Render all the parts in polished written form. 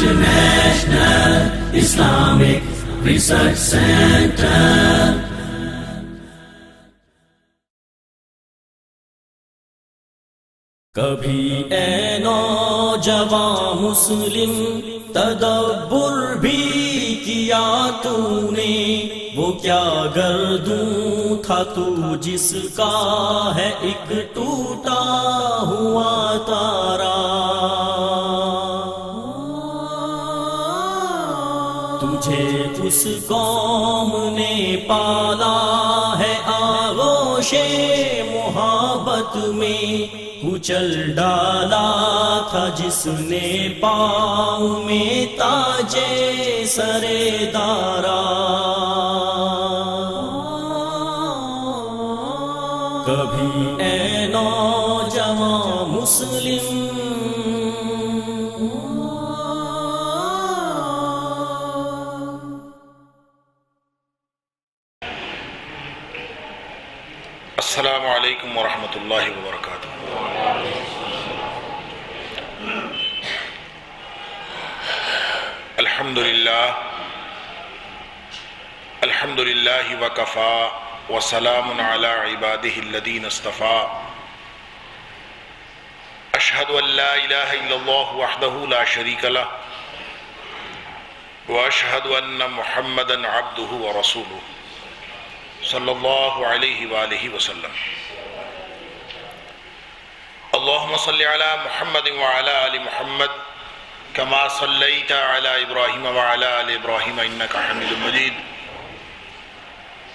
International Islamic Research Center. کبھی اے نوجوان مسلم تدبر بھی کیا تو نے، وہ کیا گردوں تھا تو جس کا ہے ایک ٹوٹا ہوا تارا، تجھے اس قوم نے پالا ہے آغوش محبت میں، کچل ڈالا تھا جس نے پاؤں میں تاج سر دارا، کبھی اے نوجوان مسلم السلام علیکم ورحمۃ اللہ وبرکاتہ۔ الحمد للہ وکفا وسلام علی عبادہ الذین اصطفیٰ، اشہد ان لا الہ الا اللہ وحدہ لا شریک لہ واشہد ان محمدا عبدہ ورسولہ صلی اللہ علیہ وآلہ وسلم۔ اللہم صلی علی محمد وعلی آل محمد کما صلیت علی ابراہیم وعلی آل ابراہیم انکا حمید مجید۔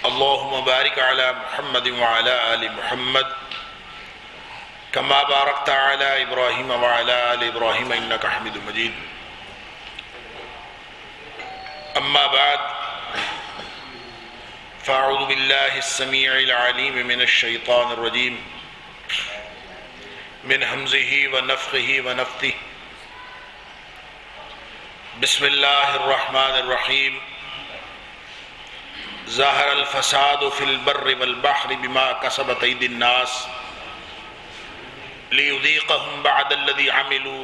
اللہم بارک علی محمد وعلی آل محمد کما بارکت علی ابراہیم وعلی آل ابراہیم انکا حمید مجید۔ اما بعد، فاعوذ باللہ السمیع العلیم من الشیطان الرجیم من حمزہ ونفخہ ونفثہ، بسم اللہ الرحمن الرحیم۔ ظہر الفساد فی البر والبحر بما کسبت ایدی الناس لیذیقہم بعد الذی عملوا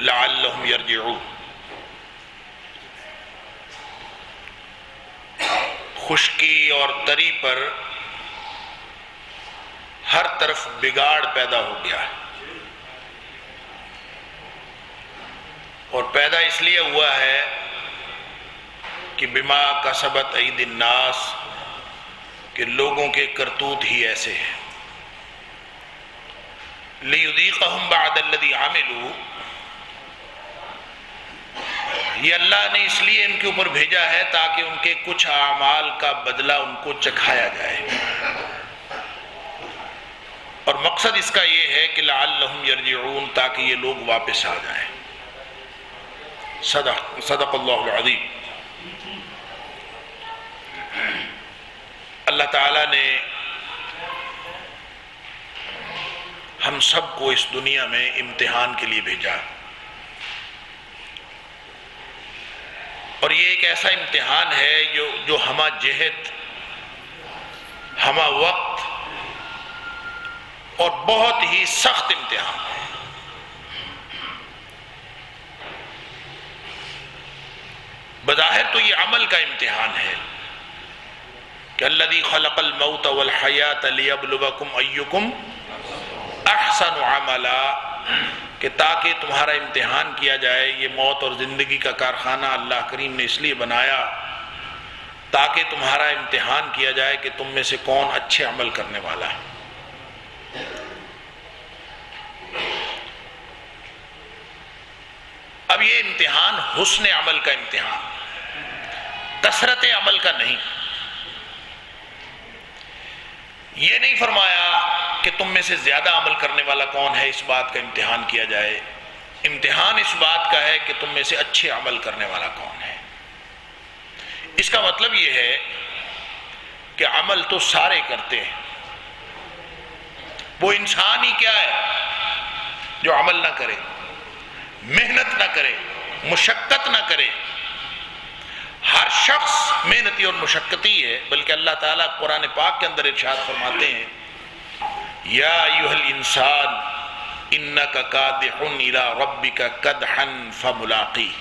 لعلہم یرجعون۔ خشکی اور تری پر ہر طرف بگاڑ پیدا ہو گیا ہے، اور پیدا اس لیے ہوا ہے کہ بما کسبت ایدی الناس، کہ لوگوں کے کرتوت ہی ایسے ہیں۔ لیذیقہم بعد الذی عملوا، یہ اللہ نے اس لیے ان کے اوپر بھیجا ہے تاکہ ان کے کچھ اعمال کا بدلہ ان کو چکھایا جائے، اور مقصد اس کا یہ ہے کہ لعلہم یرجعون، تاکہ یہ لوگ واپس آ جائیں۔ صدق اللہ العظیم۔ اللہ تعالیٰ نے ہم سب کو اس دنیا میں امتحان کے لیے بھیجا، اور یہ ایک ایسا امتحان ہے جو ہمہ جہت، ہمہ وقت اور بہت ہی سخت امتحان ہے۔ بظاہر تو یہ عمل کا امتحان ہے کہ الذی خلق الموت والحیات لیبلوکم ایکم احسن عملا، کہ تاکہ تمہارا امتحان کیا جائے۔ یہ موت اور زندگی کا کارخانہ اللہ کریم نے اس لیے بنایا تاکہ تمہارا امتحان کیا جائے کہ تم میں سے کون اچھے عمل کرنے والا ہے۔ اب یہ امتحان حسن عمل کا امتحان، کثرت عمل کا نہیں۔ یہ نہیں فرمایا کہ تم میں سے زیادہ عمل کرنے والا کون ہے، اس بات کا امتحان کیا جائے۔ امتحان اس بات کا ہے کہ تم میں سے اچھے عمل کرنے والا کون ہے۔ اس کا مطلب یہ ہے کہ عمل تو سارے کرتے ہیں، وہ انسان ہی کیا ہے جو عمل نہ کرے، محنت نہ کرے، مشقت نہ کرے۔ ہر شخص محنتی اور مشقتی ہے، بلکہ اللہ تعالیٰ قرآن پاک کے اندر ارشاد فرماتے ہیں یا ایھا الانسان انک کادح الی ربک کدحا فملاقیہ،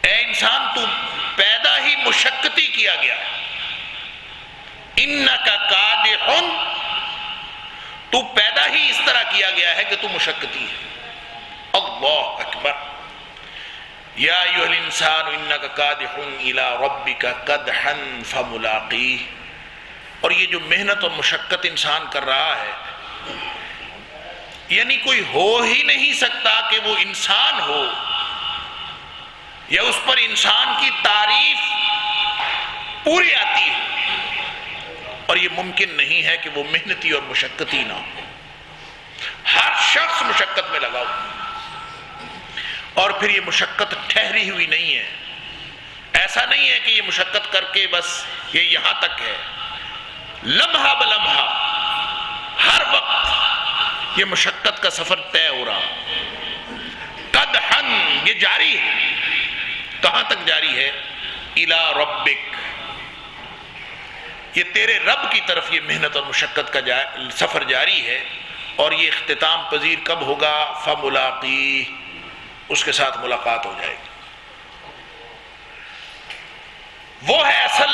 اے انسان تو پیدا ہی مشقتی کیا گیا ہے، انک کادح، تو پیدا ہی اس طرح کیا گیا ہے کہ تو مشقتی ہے۔ اللہ اکبر، یا ایھا الانسان انک کادح الی ربک کدحا فملاقیہ۔ اور یہ جو محنت اور مشقت انسان کر رہا ہے، یعنی کوئی ہو ہی نہیں سکتا کہ وہ انسان ہو یا اس پر انسان کی تعریف پوری آتی ہے، اور یہ ممکن نہیں ہے کہ وہ محنتی اور مشقتی نہ ہو۔ ہر شخص مشقت میں لگا ہوا، اور پھر یہ مشقت ٹھہری ہوئی نہیں ہے۔ ایسا نہیں ہے کہ یہ مشقت کر کے بس یہ یہاں تک ہے، لمحہ بلمحہ ہر وقت یہ مشقت کا سفر طے ہو رہا۔ قدحن، یہ جاری ہے، کہاں تک جاری ہے؟ الی ربک، یہ تیرے رب کی طرف یہ محنت اور مشقت کا سفر جاری ہے، اور یہ اختتام پذیر کب ہوگا؟ فملاقیہ، اس کے ساتھ ملاقات ہو جائے گی۔ وہ ہے اصل،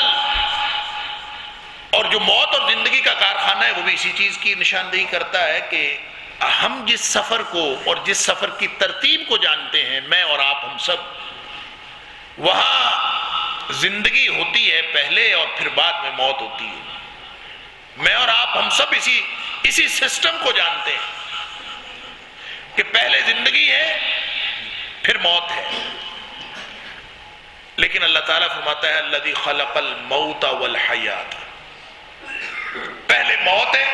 اور جو موت اور زندگی کا کارخانہ ہے وہ بھی اسی چیز کی نشاندہی کرتا ہے کہ ہم جس سفر کو اور جس سفر کی ترتیب کو جانتے ہیں، میں اور آپ ہم سب، وہاں زندگی ہوتی ہے پہلے اور پھر بعد میں موت ہوتی ہے۔ میں اور آپ ہم سب اسی سسٹم کو جانتے ہیں کہ پہلے زندگی ہے پھر موت ہے، لیکن اللہ تعالیٰ فرماتا ہے الذی خلق الموت والحیات، پہلے موت ہے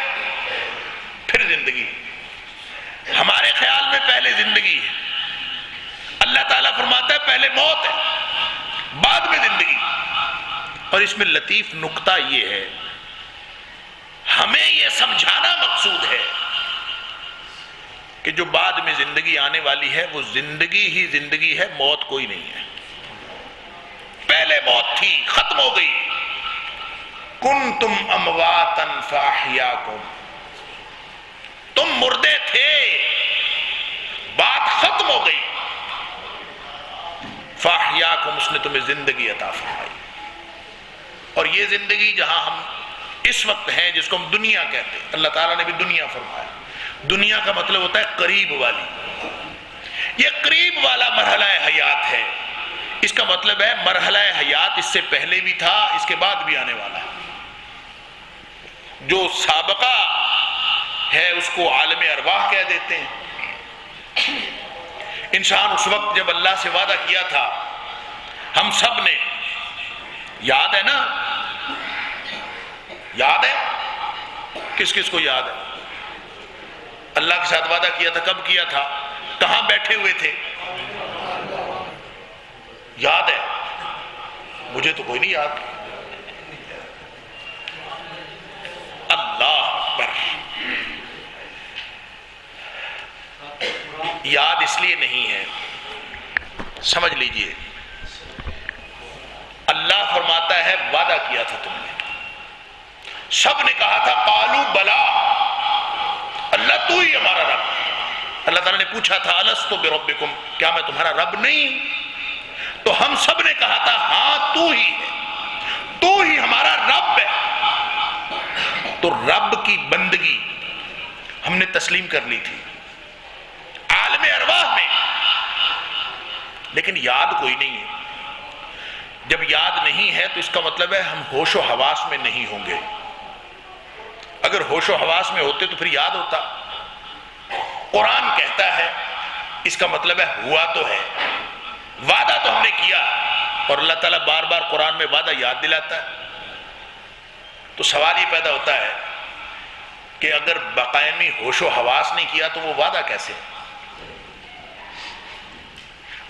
پھر زندگی۔ ہمارے خیال میں پہلے زندگی ہے، اللہ تعالیٰ فرماتا ہے پہلے موت ہے بعد میں زندگی۔ اور اس میں لطیف نکتہ یہ ہے، ہمیں یہ سمجھانا مقصود ہے کہ جو بعد میں زندگی آنے والی ہے وہ زندگی ہی زندگی ہے، موت کوئی نہیں ہے۔ پہلے موت تھی، ختم ہو گئی، کنتم امواتا فاحیاکم، تم مردے تھے، بات ختم ہو گئی، فاحیاکم، اس نے تمہیں زندگی عطا فرمائی۔ اور یہ زندگی جہاں ہم اس وقت ہیں، جس کو ہم دنیا کہتے ہیں، اللہ تعالیٰ نے بھی دنیا فرمایا۔ دنیا کا مطلب ہوتا ہے قریب والی، یہ قریب والا مرحلہ حیات ہے۔ اس کا مطلب ہے مرحلہ حیات اس سے پہلے بھی تھا، اس کے بعد بھی آنے والا ہے۔ جو سابقہ ہے اس کو عالم ارواح کہہ دیتے ہیں۔ انسان اس وقت جب اللہ سے وعدہ کیا تھا، ہم سب نے، یاد ہے نا؟ یاد ہے؟ کس کس کو یاد ہے؟ اللہ کے ساتھ وعدہ کیا تھا، کب کیا تھا؟ کہاں بیٹھے ہوئے تھے؟ یاد ہے؟ مجھے تو کوئی نہیں یاد۔ اللہ اکبر، یاد اس لیے نہیں ہے، سمجھ لیجئے، اللہ فرماتا ہے وعدہ کیا تھا تم نے، سب نے کہا تھا قالوا بلا، اللہ تو ہی ہمارا رب۔ اللہ تعالیٰ نے پوچھا تھا الست بربکم، کیا میں تمہارا رب نہیں؟ تو ہم سب نے کہا تھا ہاں تو ہی ہے، تو ہی ہمارا رب ہے۔ تو رب کی بندگی ہم نے تسلیم کر لی تھی عالم ارواح میں، لیکن یاد کوئی نہیں ہے۔ جب یاد نہیں ہے تو اس کا مطلب ہے ہم ہوش و حواس میں نہیں ہوں گے۔ اگر ہوش و حواس میں ہوتے تو پھر یاد ہوتا۔ قرآن کہتا ہے، اس کا مطلب ہے ہوا تو ہے، وعدہ تو ہم نے کیا، اور اللہ تعالیٰ بار بار قرآن میں وعدہ یاد دلاتا ہے۔ تو سوال یہ پیدا ہوتا ہے کہ اگر بقائمی ہوش و حواس نہیں کیا تو وہ وعدہ کیسے؟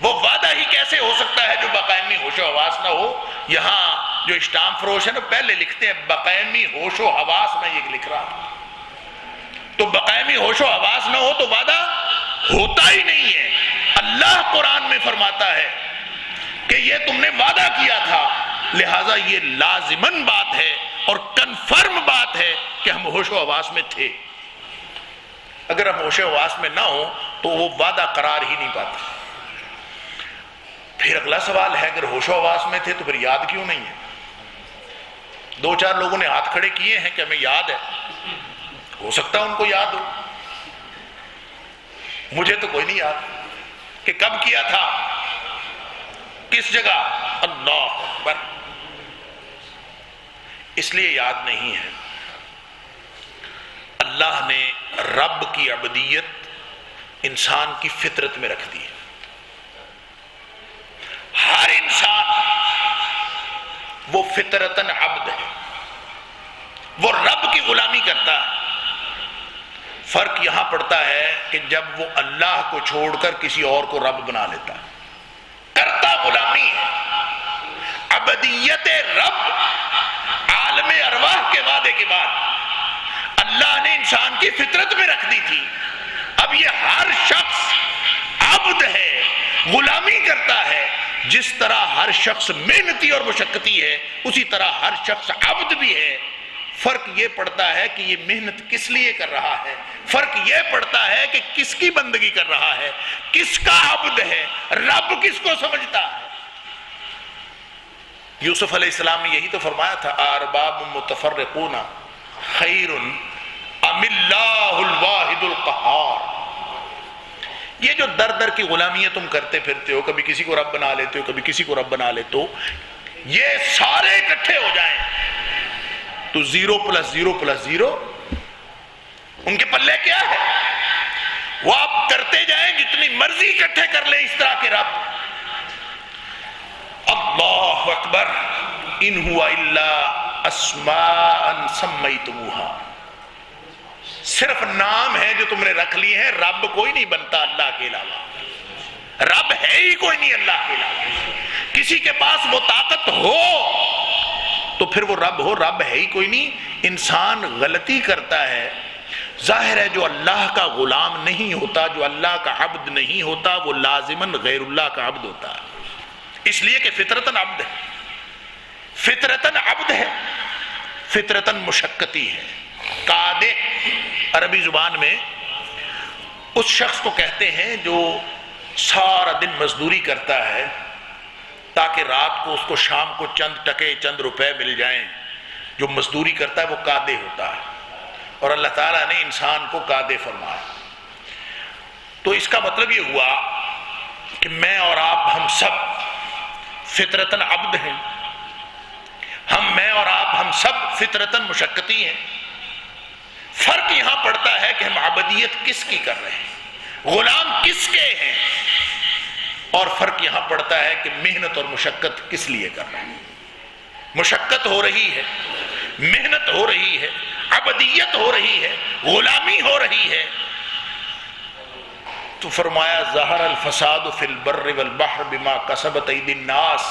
وہ وعدہ ہی کیسے ہو سکتا ہے جو بقائمی ہوش و حواس نہ ہو؟ یہاں جو اسٹامپ فروش ہے نا، پہلے لکھتے ہیں بقائمی ہوش و حواس، میں یہ لکھ رہا ہوں۔ تو بقائمی ہوش و حواس نہ ہو تو وعدہ ہوتا ہی نہیں ہے۔ اللہ قرآن میں فرماتا ہے کہ یہ تم نے وعدہ کیا تھا، لہٰذا یہ لازماً بات ہے اور کنفرم بات ہے کہ ہم ہوش و حواس میں تھے۔ اگر ہم ہوش حواس میں نہ ہو تو وہ وعدہ قرار ہی نہیں پاتا. پھر اگلا سوال ہے، اگر ہوش و حواس میں تھے تو پھر یاد کیوں نہیں ہے؟ 2-4 لوگوں نے ہاتھ کھڑے کیے ہیں کہ ہمیں یاد ہے. ہو سکتا ہے ان کو یاد ہو، مجھے تو کوئی نہیں یاد کہ کب کیا تھا، کس جگہ. اللہ اکبر. اس لیے یاد نہیں ہے. اللہ نے رب کی عبودیت انسان کی فطرت میں رکھ دی ہے. ہر انسان وہ فطرتاً عبد ہے، وہ رب کی غلامی کرتا ہے. فرق یہاں پڑتا ہے کہ جب وہ اللہ کو چھوڑ کر کسی اور کو رب بنا لیتا ہے. کرتا غلامی ہے. عبدیت رب عالم ارواح کے وعدے کے بعد اللہ نے انسان کی فطرت میں رکھ دی تھی. اب یہ ہر شخص عبد ہے، غلامی کرتا ہے. جس طرح ہر شخص محنتی اور مشقتی ہے اسی طرح ہر شخص عبد بھی ہے. فرق یہ پڑتا ہے کہ یہ محنت کس لیے کر رہا ہے، فرق یہ پڑتا ہے کہ کس کی بندگی کر رہا ہے، کس کا عبد ہے، رب کس کو سمجھتا ہے. یوسف علیہ السلام نے یہی تو فرمایا تھا، ارباب متفرقون خیر ام اللہ الواحد القہار. یہ جو در در کی غلامیاں تم کرتے پھرتے ہو، کبھی کسی کو رب بنا لیتے ہو، کبھی کسی کو رب بنا لیتے ہو، یہ سارے اکٹھے ہو جائیں تو 0 + 0 + 0 ان کے پلے کیا ہے؟ وہ آپ کرتے جائیں جتنی مرضی اکٹھے کر لیں اس طرح کے رب. اللہ اکبر. ان ہوا الا اسماء سمیتموها. صرف نام ہے جو تم نے رکھ لیے ہیں، رب کوئی نہیں بنتا اللہ کے علاوہ. رب ہے ہی کوئی نہیں اللہ کے علاوہ. کسی کے پاس وہ طاقت ہو تو پھر وہ رب ہو، رب ہے ہی کوئی نہیں. انسان غلطی کرتا ہے. ظاہر ہے جو اللہ کا غلام نہیں ہوتا، جو اللہ کا عبد نہیں ہوتا، وہ لازماً غیر اللہ کا عبد ہوتا ہے. اس لیے کہ فطرتاً عبد ہے، فطرتاً عبد ہے، فطرتاً مشقتی ہے. قادے عربی زبان میں اس شخص کو کہتے ہیں جو سارا دن مزدوری کرتا ہے تاکہ رات کو اس کو شام کو چند ٹکے چند روپے مل جائیں. جو مزدوری کرتا ہے وہ قادے ہوتا ہے، اور اللہ تعالیٰ نے انسان کو قادے فرمایا. تو اس کا مطلب یہ ہوا کہ میں اور آپ ہم سب فطرتاً عبد ہیں. میں اور آپ ہم سب فطرتاً مشقتی ہیں. فرق یہاں پڑتا ہے کہ ہم عبودیت کس کی کر رہے ہیں، غلام کس کے ہیں. اور فرق یہاں پڑتا ہے کہ محنت اور مشقت کس لیے کر رہے ہیں. مشقت ہو رہی ہے، محنت ہو رہی ہے، عبودیت ہو رہی ہے، غلامی ہو رہی ہے. تو فرمایا ظہر الفساد فی البر والبحر بما کسبت ایدی الناس.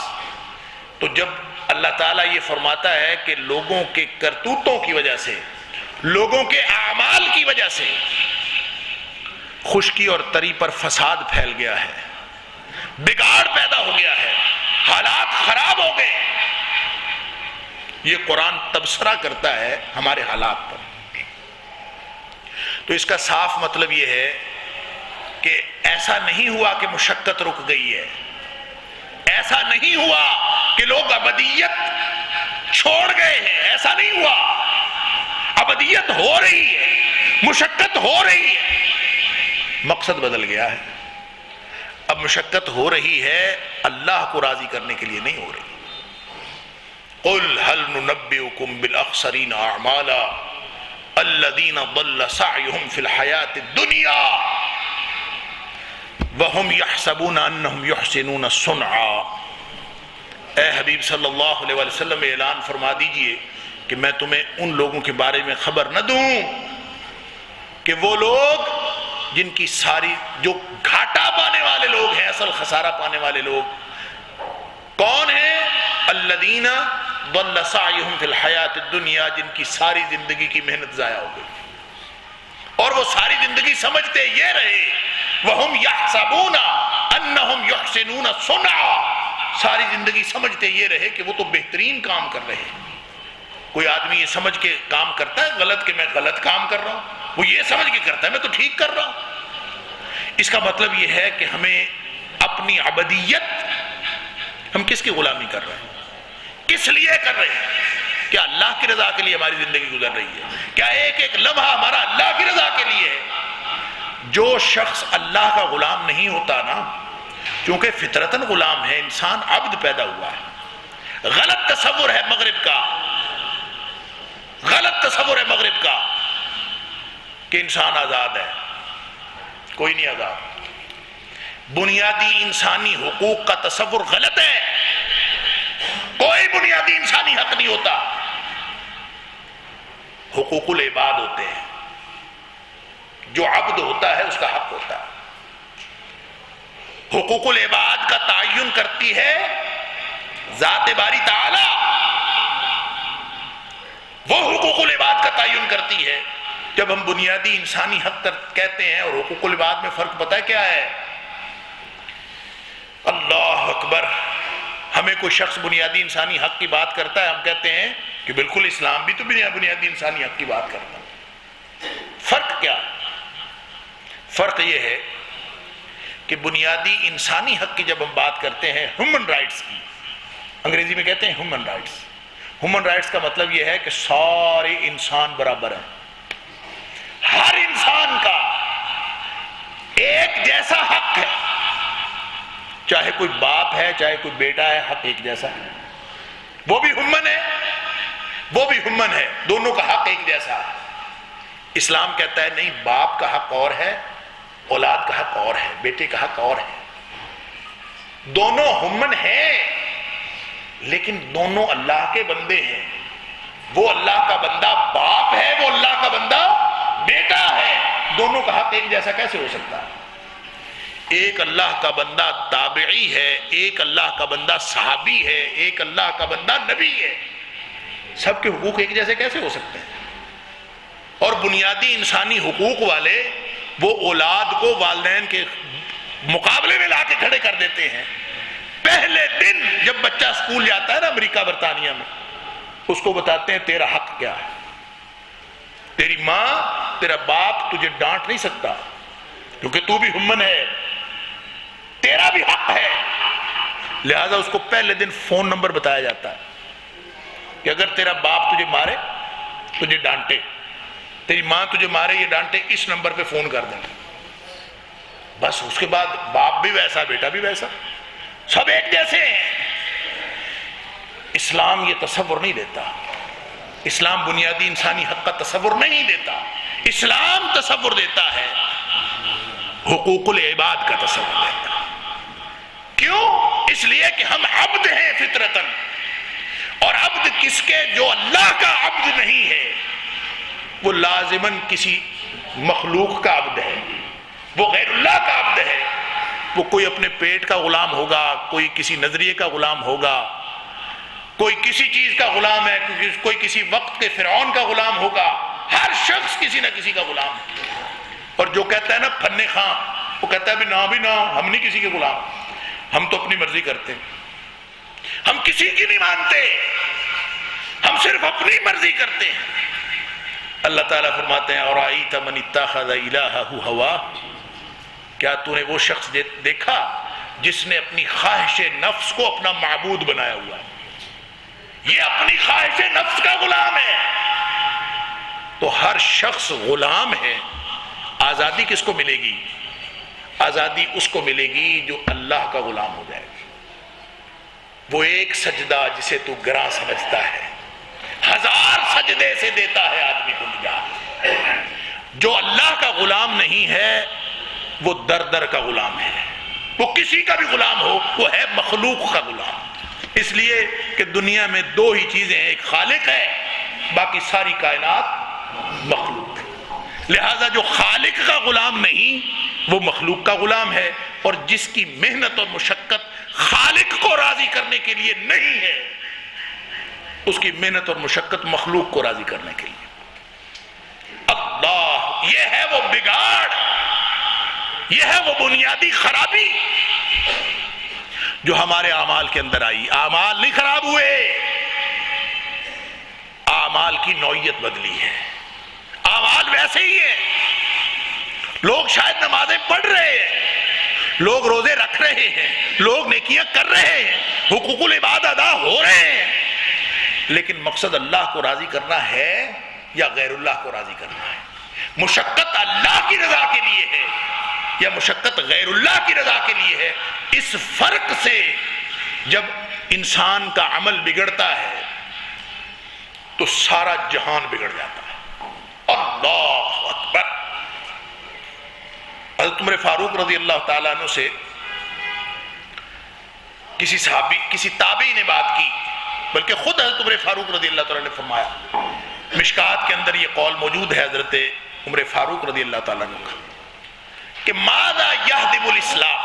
تو جب اللہ تعالیٰ یہ فرماتا ہے کہ لوگوں کے کرتوتوں کی وجہ سے، لوگوں کے اعمال کی وجہ سے خشکی اور تری پر فساد پھیل گیا ہے، بگاڑ پیدا ہو گیا ہے، حالات خراب ہو گئے. یہ قرآن تبصرہ کرتا ہے ہمارے حالات پر. تو اس کا صاف مطلب یہ ہے کہ ایسا نہیں ہوا کہ مشقت رک گئی ہے، ایسا نہیں ہوا کہ لوگ عبودیت چھوڑ گئے ہیں، ایسا نہیں ہوا. عبودیت ہو رہی ہے، مشقت ہو رہی ہے، مقصد بدل گیا ہے. اب مشقت ہو رہی ہے اللہ کو راضی کرنے کے لیے نہیں ہو رہی. قل هل ننبئكم بالاخسرين اعمالا الذين ضل سعيهم في الحياة الدنيا وهم يحسبون انهم يحسنون صنعا. اے حبیب صلی اللہ علیہ وسلم اعلان فرما دیجئے کہ میں تمہیں ان لوگوں کے بارے میں خبر نہ دوں کہ وہ لوگ جن کی ساری، جو گھاٹا پانے والے لوگ ہیں، اصل خسارہ پانے والے لوگ کون ہیں؟ الذین ضل سعیہم فی الحیاۃ الدنیا، جن کی ساری زندگی کی محنت ضائع ہو گئی اور وہ ساری زندگی سمجھتے یہ رہے وَهُمْ يَحْسَبُونَ أَنَّهُمْ يُحْسِنُونَ صُنْعًا، ساری زندگی سمجھتے یہ رہے کہ وہ تو بہترین کام کر رہے ہیں. کوئی آدمی یہ سمجھ کے کام کرتا ہے غلط کہ میں غلط کام کر رہا ہوں؟ وہ یہ سمجھ کے کرتا ہے میں تو ٹھیک کر رہا ہوں. اس کا مطلب یہ ہے کہ ہمیں اپنی عبدیت، ہم کس کی غلامی کر رہے ہیں، کس لیے کر رہے ہیں؟ کیا اللہ کی رضا کے لیے ہماری زندگی گزر رہی ہے؟ کیا ایک ایک لمحہ ہمارا اللہ کی رضا کے لیے ہے؟ جو شخص اللہ کا غلام نہیں ہوتا نا، کیونکہ فطرتاً غلام ہے، انسان عبد پیدا ہوا ہے. غلط تصور ہے مغرب کا، غلط تصور ہے مغرب کا کہ انسان آزاد ہے. کوئی نہیں آزاد. بنیادی انسانی حقوق کا تصور غلط ہے. کوئی بنیادی انسانی حق نہیں ہوتا. حقوق العباد ہوتے ہیں. جو عبد ہوتا ہے اس کا حق ہوتا ہے. حقوق العباد کا تعین کرتی ہے ذات باری تعالی. وہ حقوق العباد کا تعین کرتی ہے. جب ہم بنیادی انسانی حق کہتے ہیں اور حقوق العباد میں فرق پتہ ہے کیا ہے؟ اللہ اکبر. ہمیں کوئی شخص بنیادی انسانی حق کی بات کرتا ہے، ہم کہتے ہیں کہ بالکل اسلام بھی تو بنیادی انسانی حق کی بات کرتا ہے. فرق کیا؟ فرق یہ ہے کہ بنیادی انسانی حق کی جب ہم بات کرتے ہیں، ہیومن رائٹس کی، انگریزی میں کہتے ہیں ہیومن رائٹس. ہیومن رائٹس کا مطلب یہ ہے کہ سارے انسان برابر ہیں. ہر انسان کا ایک جیسا حق ہے. چاہے کوئی باپ ہے چاہے کوئی بیٹا ہے، حق ایک جیسا ہے. وہ بھی ہیومن ہے، وہ بھی ہیومن ہے. دونوں کا حق ایک جیسا ہے. اسلام کہتا ہے نہیں، باپ کا حق اور ہے، اولاد کا حق اور ہے، بیٹے کا حق اور ہے. دونوں ہیومن ہیں لیکن دونوں اللہ کے بندے ہیں. وہ اللہ کا بندہ باپ ہے، وہ اللہ کا بندہ بیٹا ہے. دونوں کا حق ایک جیسا کیسے ہو سکتا ہے؟ ایک اللہ کا بندہ تابعی ہے، ایک اللہ کا بندہ صحابی ہے، ایک اللہ کا بندہ نبی ہے. سب کے حقوق ایک جیسے کیسے ہو سکتے ہیں؟ اور بنیادی انسانی حقوق والے وہ اولاد کو والدین کے مقابلے میں لا کے کھڑے کر دیتے ہیں. پہلے دن جب بچہ اسکول جاتا ہے نا امریکہ برطانیہ میں، اس کو بتاتے ہیں تیرا حق کیا ہے. تیری ماں تیرا باپ تجھے ڈانٹ نہیں سکتا کیونکہ تو بھی ہیومن ہے، تیرا بھی حق ہے. لہذا اس کو پہلے دن فون نمبر بتایا جاتا ہے کہ اگر تیرا باپ تجھے مارے، تجھے ڈانٹے، تیری ماں تجھے مارے یہ ڈانٹے، اس نمبر پہ فون کر دینا. بس اس کے بعد باپ بھی ویسا بیٹا بھی ویسا، سب ایک جیسے ہیں. اسلام یہ تصور نہیں دیتا. اسلام بنیادی انسانی حق کا تصور نہیں دیتا. اسلام تصور دیتا ہے حقوق العباد کا تصور دیتا ہے. کیوں؟ اس لیے کہ ہم عبد ہیں فطرتاً. اور عبد کس کے؟ جو اللہ کا عبد نہیں ہے وہ لازماً کسی مخلوق کا عبد ہے، وہ غیر اللہ کا عبد ہے. وہ کوئی اپنے پیٹ کا غلام ہوگا، کوئی کسی نظریے کا غلام ہوگا، کوئی کسی چیز کا غلام ہے، کوئی کسی وقت کے فرعون کا غلام ہوگا. ہر شخص کسی نہ کسی کا غلام ہے. اور جو کہتا ہے نا پھنے خاں، وہ کہتا ہے بھی نہ ہم نہیں کسی کے غلام، ہم تو اپنی مرضی کرتے ہیں، ہم کسی کی نہیں مانتے، ہم صرف اپنی مرضی کرتے ہیں. اللہ تعالیٰ فرماتے ہیں اَرَأَيْتَ مَنِ اتَّخَذَ إِلَٰهَهُ هَوَاهُ، کیا تو نے وہ شخص دیکھا جس نے اپنی خواہش نفس کو اپنا معبود بنایا ہوا ہے. یہ اپنی خواہش نفس کا غلام ہے. تو ہر شخص غلام ہے. آزادی کس کو ملے گی؟ آزادی اس کو ملے گی جو اللہ کا غلام ہو جائے. وہ ایک سجدہ جسے تو گراں سمجھتا ہے 1000 سجدے سے دیتا ہے آدمی کو نجات. جو اللہ کا غلام نہیں ہے وہ در در کا غلام ہے. وہ کسی کا بھی غلام ہو، وہ ہے مخلوق کا غلام. اس لیے کہ دنیا میں دو ہی چیزیں ہیں، ایک خالق ہے، باقی ساری کائنات مخلوق ہے. لہذا جو خالق کا غلام نہیں وہ مخلوق کا غلام ہے. اور جس کی محنت اور مشقت خالق کو راضی کرنے کے لیے نہیں ہے، اس کی محنت اور مشقت مخلوق کو راضی کرنے کے لیے. اللہ، یہ ہے وہ بگاڑ، یہ ہے وہ بنیادی خرابی جو ہمارے اعمال کے اندر آئی. اعمال نہیں خراب ہوئے، اعمال کی نوعیت بدلی ہے. اعمال ویسے ہی ہیں لوگ شاید نمازیں پڑھ رہے ہیں، لوگ روزے رکھ رہے ہیں، لوگ نیکیاں کر رہے ہیں، حقوق العباد ادا ہو رہے ہیں، لیکن مقصد اللہ کو راضی کرنا ہے یا غیر اللہ کو راضی کرنا ہے؟ مشقت اللہ کی رضا کے لیے ہے یا مشقت غیر اللہ کی رضا کے لیے ہے؟ اس فرق سے جب انسان کا عمل بگڑتا ہے تو سارا جہان بگڑ جاتا ہے۔ اللہ اکبر۔ حضرت عمر فاروق رضی اللہ تعالیٰ عنہ سے کسی صحابی، کسی تابعی نے بات کی، بلکہ خود حضرت عمر فاروق رضی اللہ تعالیٰ نے فرمایا، مشکات کے اندر یہ قول موجود ہے حضرت عمر فاروق رضی اللہ تعالیٰ عنہ کا، کہ ماذا یہدم الاسلام،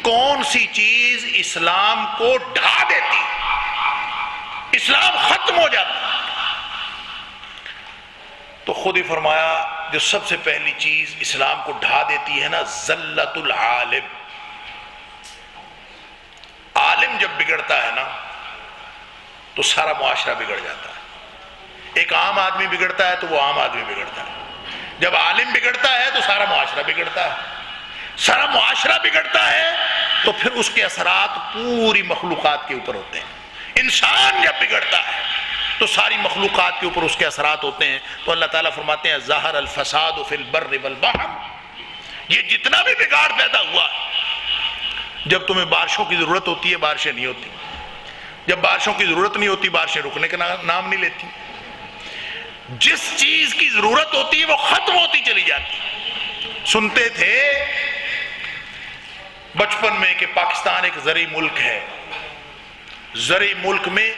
کون سی چیز اسلام کو ڈھا دیتی، اسلام ختم ہو جاتا؟ تو خود ہی فرمایا جو سب سے پہلی چیز اسلام کو ڈھا دیتی ہے نا، ذلت العالم، عالم جب بگڑتا ہے نا تو سارا معاشرہ بگڑ جاتا ہے۔ ایک عام آدمی بگڑتا ہے تو وہ عام آدمی بگڑتا ہے، جب عالم بگڑتا ہے تو سارا معاشرہ بگڑتا ہے، سارا معاشرہ بگڑتا ہے تو پھر اس کے اثرات پوری مخلوقات کے اوپر ہوتے ہیں۔ انسان جب بگڑتا ہے تو ساری مخلوقات کے اوپر اس کے اثرات ہوتے ہیں۔ تو اللہ تعالیٰ فرماتے ہیں ظہر الفساد فی البر والبحر، یہ جتنا بھی بگاڑ پیدا ہوا ہے، جب تمہیں بارشوں کی ضرورت ہوتی ہے بارشیں نہیں ہوتی، جب بارشوں کی ضرورت نہیں ہوتی بارشیں رکنے کا نام نہیں لیتی، جس چیز کی ضرورت ہوتی ہے وہ ختم ہوتی چلی جاتی۔ سنتے تھے بچپن میں کہ پاکستان ایک زرعی ملک ہے، زرعی ملک میں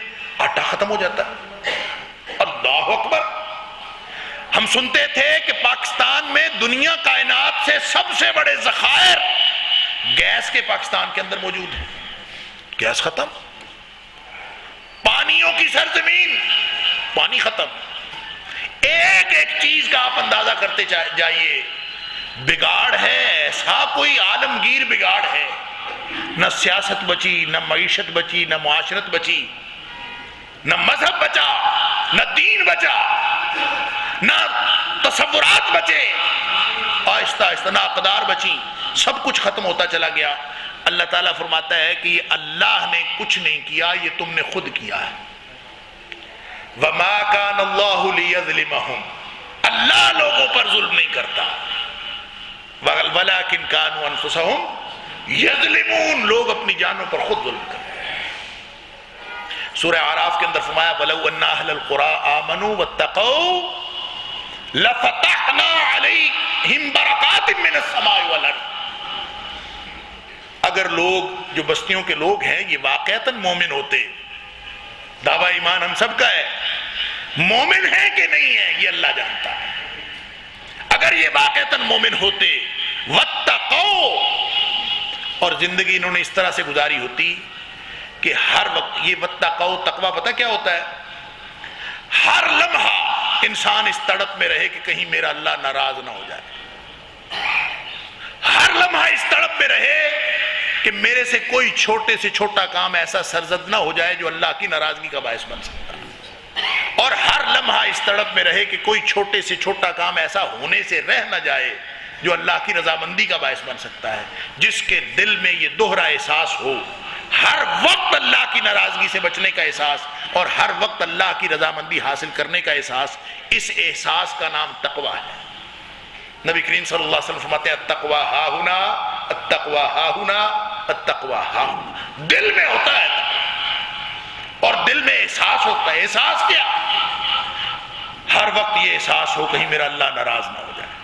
آٹا ختم ہو جاتا ہے، اللہ اکبر۔ ہم سنتے تھے کہ پاکستان میں دنیا کائنات سے سب سے بڑے ذخائر گیس کے پاکستان کے اندر موجود ہیں، گیس ختم، پانیوں کی سرزمین، پانی ختم۔ ایک ایک چیز کا آپ اندازہ کرتے جائیے، بگاڑ ہے، ایسا کوئی عالمگیر بگاڑ ہے، نہ سیاست بچی، نہ معیشت بچی، نہ معاشرت بچی، نہ مذہب بچا، نہ دین بچا، نہ تصورات بچے، آہستہ آہستہ نہ اقدار بچی، سب کچھ ختم ہوتا چلا گیا۔ اللہ تعالیٰ فرماتا ہے کہ یہ اللہ نے کچھ نہیں کیا، یہ تم نے خود کیا ہے۔ وَمَا كَانَ اللَّهُ لِيَظْلِمَهُمْ، اللہ لوگوں پر ظلم نہیں کرتا، وَلَكِنْ كَانُوا أَنفُسَهُمْ يَظْلِمُونَ، لوگ اپنی جانوں پر خود ظلم کرتے ہیں۔ سورہ اعراف کے اندر فرمایا وَلَوْ أَنَّ أَهْلَ الْقُرَىٰ آمَنُوا وَاتَّقَوْا لَفَتَحْنَا عَلَيْهِمْ بَرَكَاتٍ مِّنَ السَّمَاءِ وَالْأَرْضِ، اگر لوگ جو بستیوں کے لوگ ہیں یہ واقعتاً مومن ہوتے، دعویٰ ایمان ہم سب کا ہے، مومن ہیں کہ نہیں ہیں یہ اللہ جانتا ہے، اگر یہ واقعتاً مومن ہوتے، واتقوا، اور زندگی انہوں نے اس طرح سے گزاری ہوتی کہ ہر وقت یہ واتقوا، تقویٰ پتہ کیا ہوتا ہے؟ ہر لمحہ انسان اس تڑپ میں رہے کہ کہیں میرا اللہ ناراض نہ ہو جائے، ہر لمحہ اس تڑپ میں رہے کہ میرے سے کوئی چھوٹے سے چھوٹا کام ایسا سرزد نہ ہو جائے جو اللہ کی ناراضگی کا باعث بن سکتا ہے، اور ہر لمحہ اس تڑپ میں رہے کہ کوئی چھوٹے سے چھوٹا کام ایسا ہونے سے رہ نہ جائے جو اللہ کی رضامندی کا باعث بن سکتا ہے۔ جس کے دل میں یہ دوہرا احساس ہو، ہر وقت اللہ کی ناراضگی سے بچنے کا احساس اور ہر وقت اللہ کی رضامندی حاصل کرنے کا احساس، اس احساس کا نام تقویٰ ہے۔ نبی کریم صلی اللہ علیہ وسلم فرماتے ہیں التقویٰ ہاہنا، التقویٰ ہاہنا، التقویٰ ہاہنا، دل میں ہوتا ہے اور دل میں احساس ہوتا ہے۔ احساس کیا؟ ہر وقت یہ احساس ہو کہیں میرا اللہ ناراض نہ ہو جائے،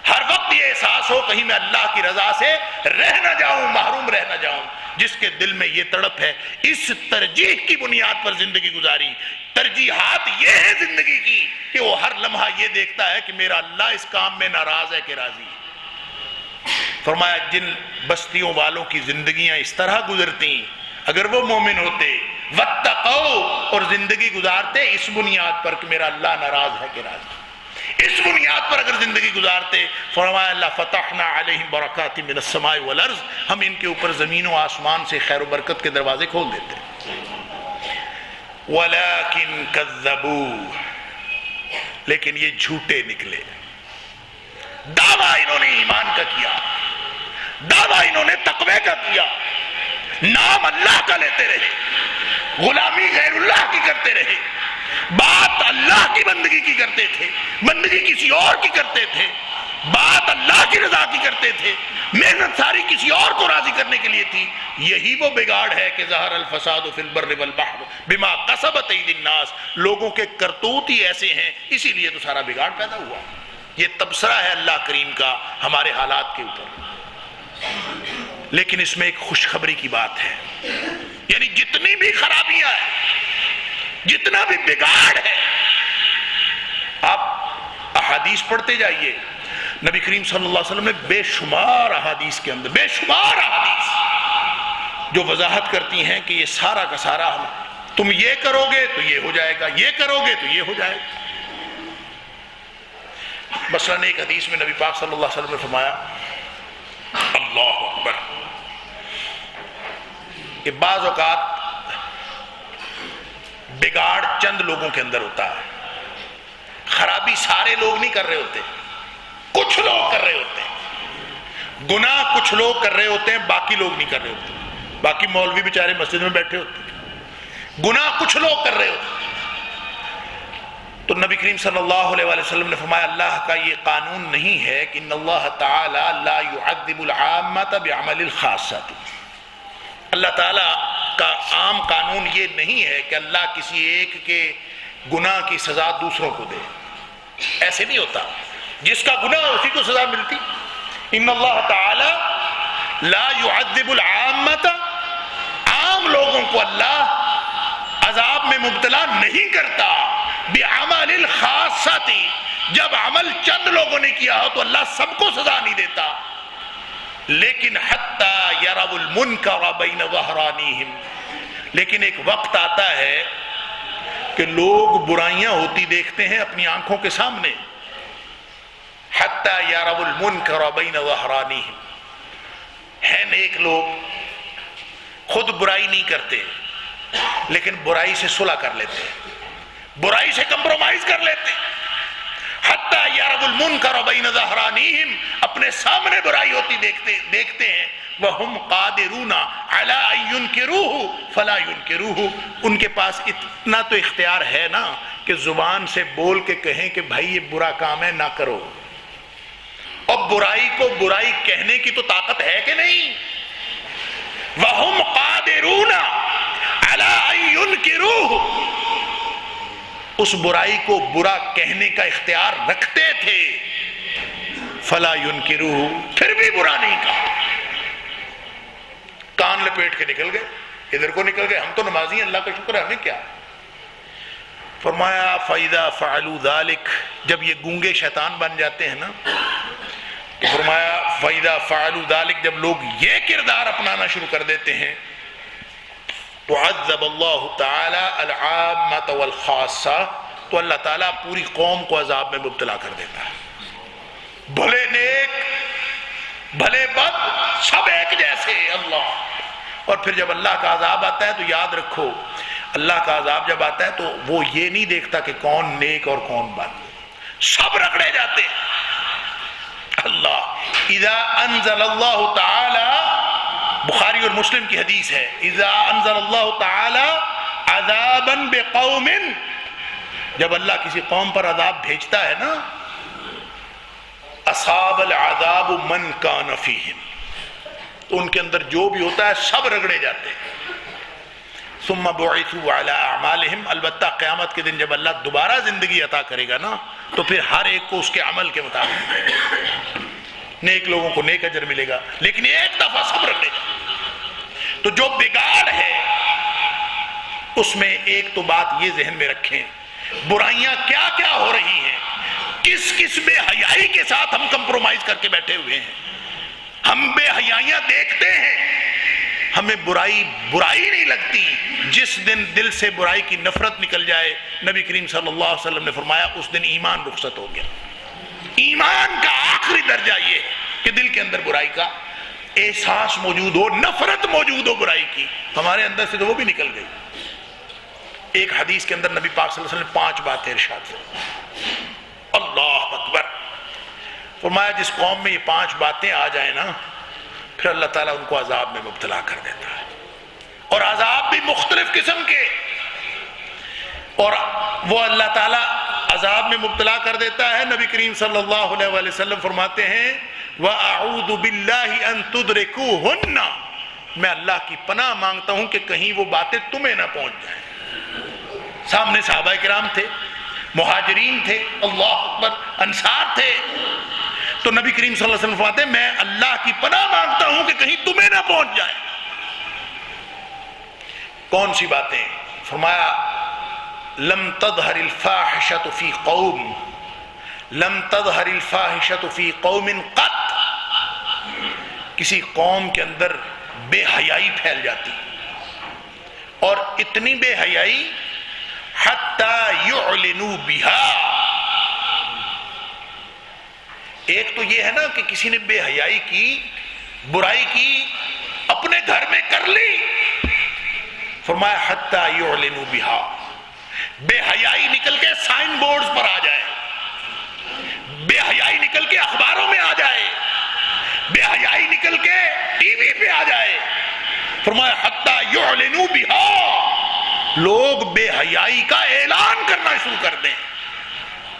ہر وقت یہ احساس ہو کہیں میں اللہ کی رضا سے رہ نہ جاؤں، محروم رہ نہ جاؤں۔ جس کے دل میں یہ تڑپ ہے، اس ترجیح کی بنیاد پر زندگی گزاری، ترجیحات یہ ہے زندگی کی کہ وہ ہر لمحہ یہ دیکھتا ہے کہ میرا اللہ اس کام میں ناراض ہے کہ راضی ہے۔ فرمایا جن بستیوں والوں کی زندگیاں اس طرح گزرتی، اگر وہ مومن ہوتے، واتقوا، اور زندگی گزارتے اس بنیاد پر کہ میرا اللہ ناراض ہے کہ راضی ہے، اس بنیاد پر اگر زندگی گزارتے، فرمایا اللہ فتحنا علیہم برکات من السماء والارض، ہم ان کے اوپر زمین و آسمان سے خیر و برکت کے دروازے کھول دیتے۔ ولیکن کذبوا، لیکن یہ جھوٹے نکلے، دعویٰ انہوں نے ایمان کا کیا، دعویٰ انہوں نے تقوی کا کیا، نام اللہ کا لیتے رہے، غلامی غیر اللہ کی کرتے رہے، بات اللہ کی بندگی کی کرتے تھے، بندگی کسی اور کی کرتے تھے، بات اللہ کی رضا کی کرتے تھے، محنت ساری کسی اور کو راضی کرنے کے لیے تھی۔ یہی وہ بگاڑ ہے کہ ظہر الفساد فی البر والبحر بما کسبت ایدی الناس، لوگوں کے کرتوت ہی ایسے ہیں، اسی لیے تو سارا بگاڑ پیدا ہوا۔ یہ تبصرہ ہے اللہ کریم کا ہمارے حالات کے اوپر، لیکن اس میں ایک خوشخبری کی بات ہے، یعنی جتنی بھی خرابیاں ہیں، جتنا بھی بگاڑ ہے، آپ احادیث پڑھتے جائیے، نبی کریم صلی اللہ علیہ وسلم نے بے شمار احادیث کے اندر، بے شمار احادیث جو وضاحت کرتی ہیں کہ یہ سارا کا سارا تم یہ کرو گے تو یہ ہو جائے گا، یہ کرو گے تو یہ ہو جائے گا۔ مثلاً ایک حدیث میں نبی پاک صلی اللہ علیہ وسلم نے فرمایا، اللہ اکبر، کہ بعض اوقات بگاڑ چند لوگوں کے اندر ہوتا ہے، خرابی سارے لوگ نہیں کر رہے ہوتے، کچھ لوگ کر رہے ہوتے ہیں، گناہ کچھ لوگ کر رہے ہوتے ہیں، باقی لوگ نہیں کر رہے ہوتے، باقی مولوی بیچارے مسجد میں بیٹھے ہوتے ہیں، گناہ کچھ لوگ کر رہے ہوتے ہیں۔ تو نبی کریم صلی اللہ علیہ وسلم نے فرمایا، اللہ کا یہ قانون نہیں ہے کہ ان اللہ تعالی لا يعذب العامة بعمل الخاصة، اللہ تعالیٰ کا عام قانون یہ نہیں ہے کہ اللہ کسی ایک کے گناہ کی سزا دوسروں کو دے، ایسے نہیں ہوتا، جس کا گناہ اسی کو سزا ملتی۔ ان اللہ تعالی لا يعذب العامة، عام لوگوں کو اللہ عذاب میں مبتلا نہیں کرتا، بعمل الخاصۃ، جب عمل چند لوگوں نے کیا ہو تو اللہ سب کو سزا نہیں دیتا، لیکن حتی یروا المنکر بین ظہرانیہم، لیکن ایک وقت آتا ہے کہ لوگ برائیاں ہوتی دیکھتے ہیں اپنی آنکھوں کے سامنے، حتی یروا المنکر بین ظہرانیہم، ہے نیک لوگ خود برائی نہیں کرتے لیکن برائی سے صلح کر لیتے ہیں، برائی سے کمپرومائز کر لیتے ہیں، حتی یروا المنکر بین ظہرانیہم، اپنے سامنے برائی ہوتی دیکھتے ہیں، وہم قادرون علی ان ینکروہ فلا ینکروہ، ان کے پاس اتنا تو اختیار ہے نا کہ زبان سے بول کے کہیں کہ بھائی یہ برا کام ہے نہ کرو، اور برائی کو برائی کہنے کی تو طاقت ہے کہ نہیں، وہم قادرون علی ان ینکروہ، اس برائی کو برا کہنے کا اختیار رکھتے تھے، فلا ینکروہ، پھر بھی برا نہیں کہا، کان لپیٹ کے نکل گئے، ادھر کو نکل گئے، ہم تو نمازی ہیں، اللہ کا شکر ہے، ہمیں کیا۔ فرمایا فَإِذَا فَعَلُوا ذَلِكَ، جب یہ گونگے شیطان بن جاتے ہیں نا، تو فرمایا فَإِذَا فَعَلُوا ذَلِكَ، جب لوگ یہ کردار اپنانا شروع کر دیتے ہیں، تو عذب اللہ تعالی العامة والخاصة، تو اللہ تعالیٰ پوری قوم کو عذاب میں مبتلا کر دیتا ہے، بھلے نیک بھلے بد سب ایک جیسے اللہ۔ اور پھر جب اللہ کا عذاب آتا ہے تو یاد رکھو، اللہ کا عذاب جب آتا ہے تو وہ یہ نہیں دیکھتا کہ کون نیک اور کون بد، سب رگڑے جاتے ہیں۔ اللہ اذا انزل اللہ تعالی، بخاری اور مسلم کی حدیث ہے، اذا انزل اللہ تعالی عذابا بقوم، جب اللہ کسی قوم پر عذاب بھیجتا ہے نا، اصاب العذاب من کان فیہم، تو ان کے اندر جو بھی ہوتا ہے سب رگڑے جاتے ہیں، ثم بعثوا علی اعمالہم، البتہ قیامت کے دن جب اللہ دوبارہ زندگی عطا کرے گا نا، تو پھر ہر ایک کو اس کے عمل کے مطابق، نیک لوگوں کو نیک اجر ملے گا، لیکن ایک دفعہ سب رگڑے گا۔ تو جو بگاڑ ہے اس میں ایک تو بات یہ ذہن میں رکھیں، برائیاں کیا کیا ہو رہی ہیں، کس کس بے حیائی کے ساتھ ہم کمپرومائز کر کے بیٹھے ہوئے ہیں، ہم بے حیائیاں دیکھتے ہیں، ہمیں برائی نہیں لگتی، جس دن دل سے برائی کی نفرت نکل جائے، نبی کریم صلی اللہ علیہ وسلم نے فرمایا اس دن ایمان رخصت ہو گیا۔ ایمان کا آخری درجہ یہ ہے کہ دل کے اندر برائی کا احساس موجود ہو، نفرت موجود ہو برائی کی، ہمارے اندر سے تو وہ بھی نکل گئی۔ ایک حدیث کے اندر نبی پاک صلی اللہ علیہ وسلم نے 5 باتیں ارشاد فرمائیں، اللہ اکبر، فرمایا جس قوم میں یہ 5 باتیں آ جائیں نا پھر اللہ تعالیٰ ان کو عذاب میں مبتلا کر دیتا ہے، اور عذاب بھی مختلف قسم کے، اور وہ اللہ تعالیٰ عذاب میں مبتلا کر دیتا ہے۔ نبی کریم صلی اللہ علیہ وآلہ وسلم فرماتے ہیں وَأَعُوذُ بِاللَّهِ أَن تُدْرِكُوهُنَّ، میں اللہ کی پناہ مانگتا ہوں کہ کہیں وہ باتیں تمہیں نہ پہنچ جائیں۔ سامنے صحابہ کرام تھے، مہاجرین تھے، اللہ اکبر، انصار تھے، تو نبی کریم صلی اللہ علیہ وسلم فرماتے ہیں میں اللہ کی پناہ مانگتا ہوں کہ کہیں تمہیں نہ پہنچ جائیں۔ کون سی باتیں؟ فرمایا لم تظہر الفاحشۃ فی قوم، لم تظہر الفاحشۃ فی قوم قط، کسی قوم کے اندر بے حیائی پھیل جاتی، اور اتنی بے حیائی حتی یعلنوا بہا، ایک تو یہ ہے نا کہ کسی نے بے حیائی کی، برائی کی، اپنے گھر میں کر لی، فرمایا حتی یعلنوا بہا، بے حیائی نکل کے سائن بورڈز پر آ جائے، بے حیائی نکل کے اخباروں میں آ جائے، بے حیائی نکل کے ٹی وی پہ آ جائے، فرمایا حتی یعلنوا بہا، لوگ بے حیائی کا اعلان کرنا شروع کر دیں۔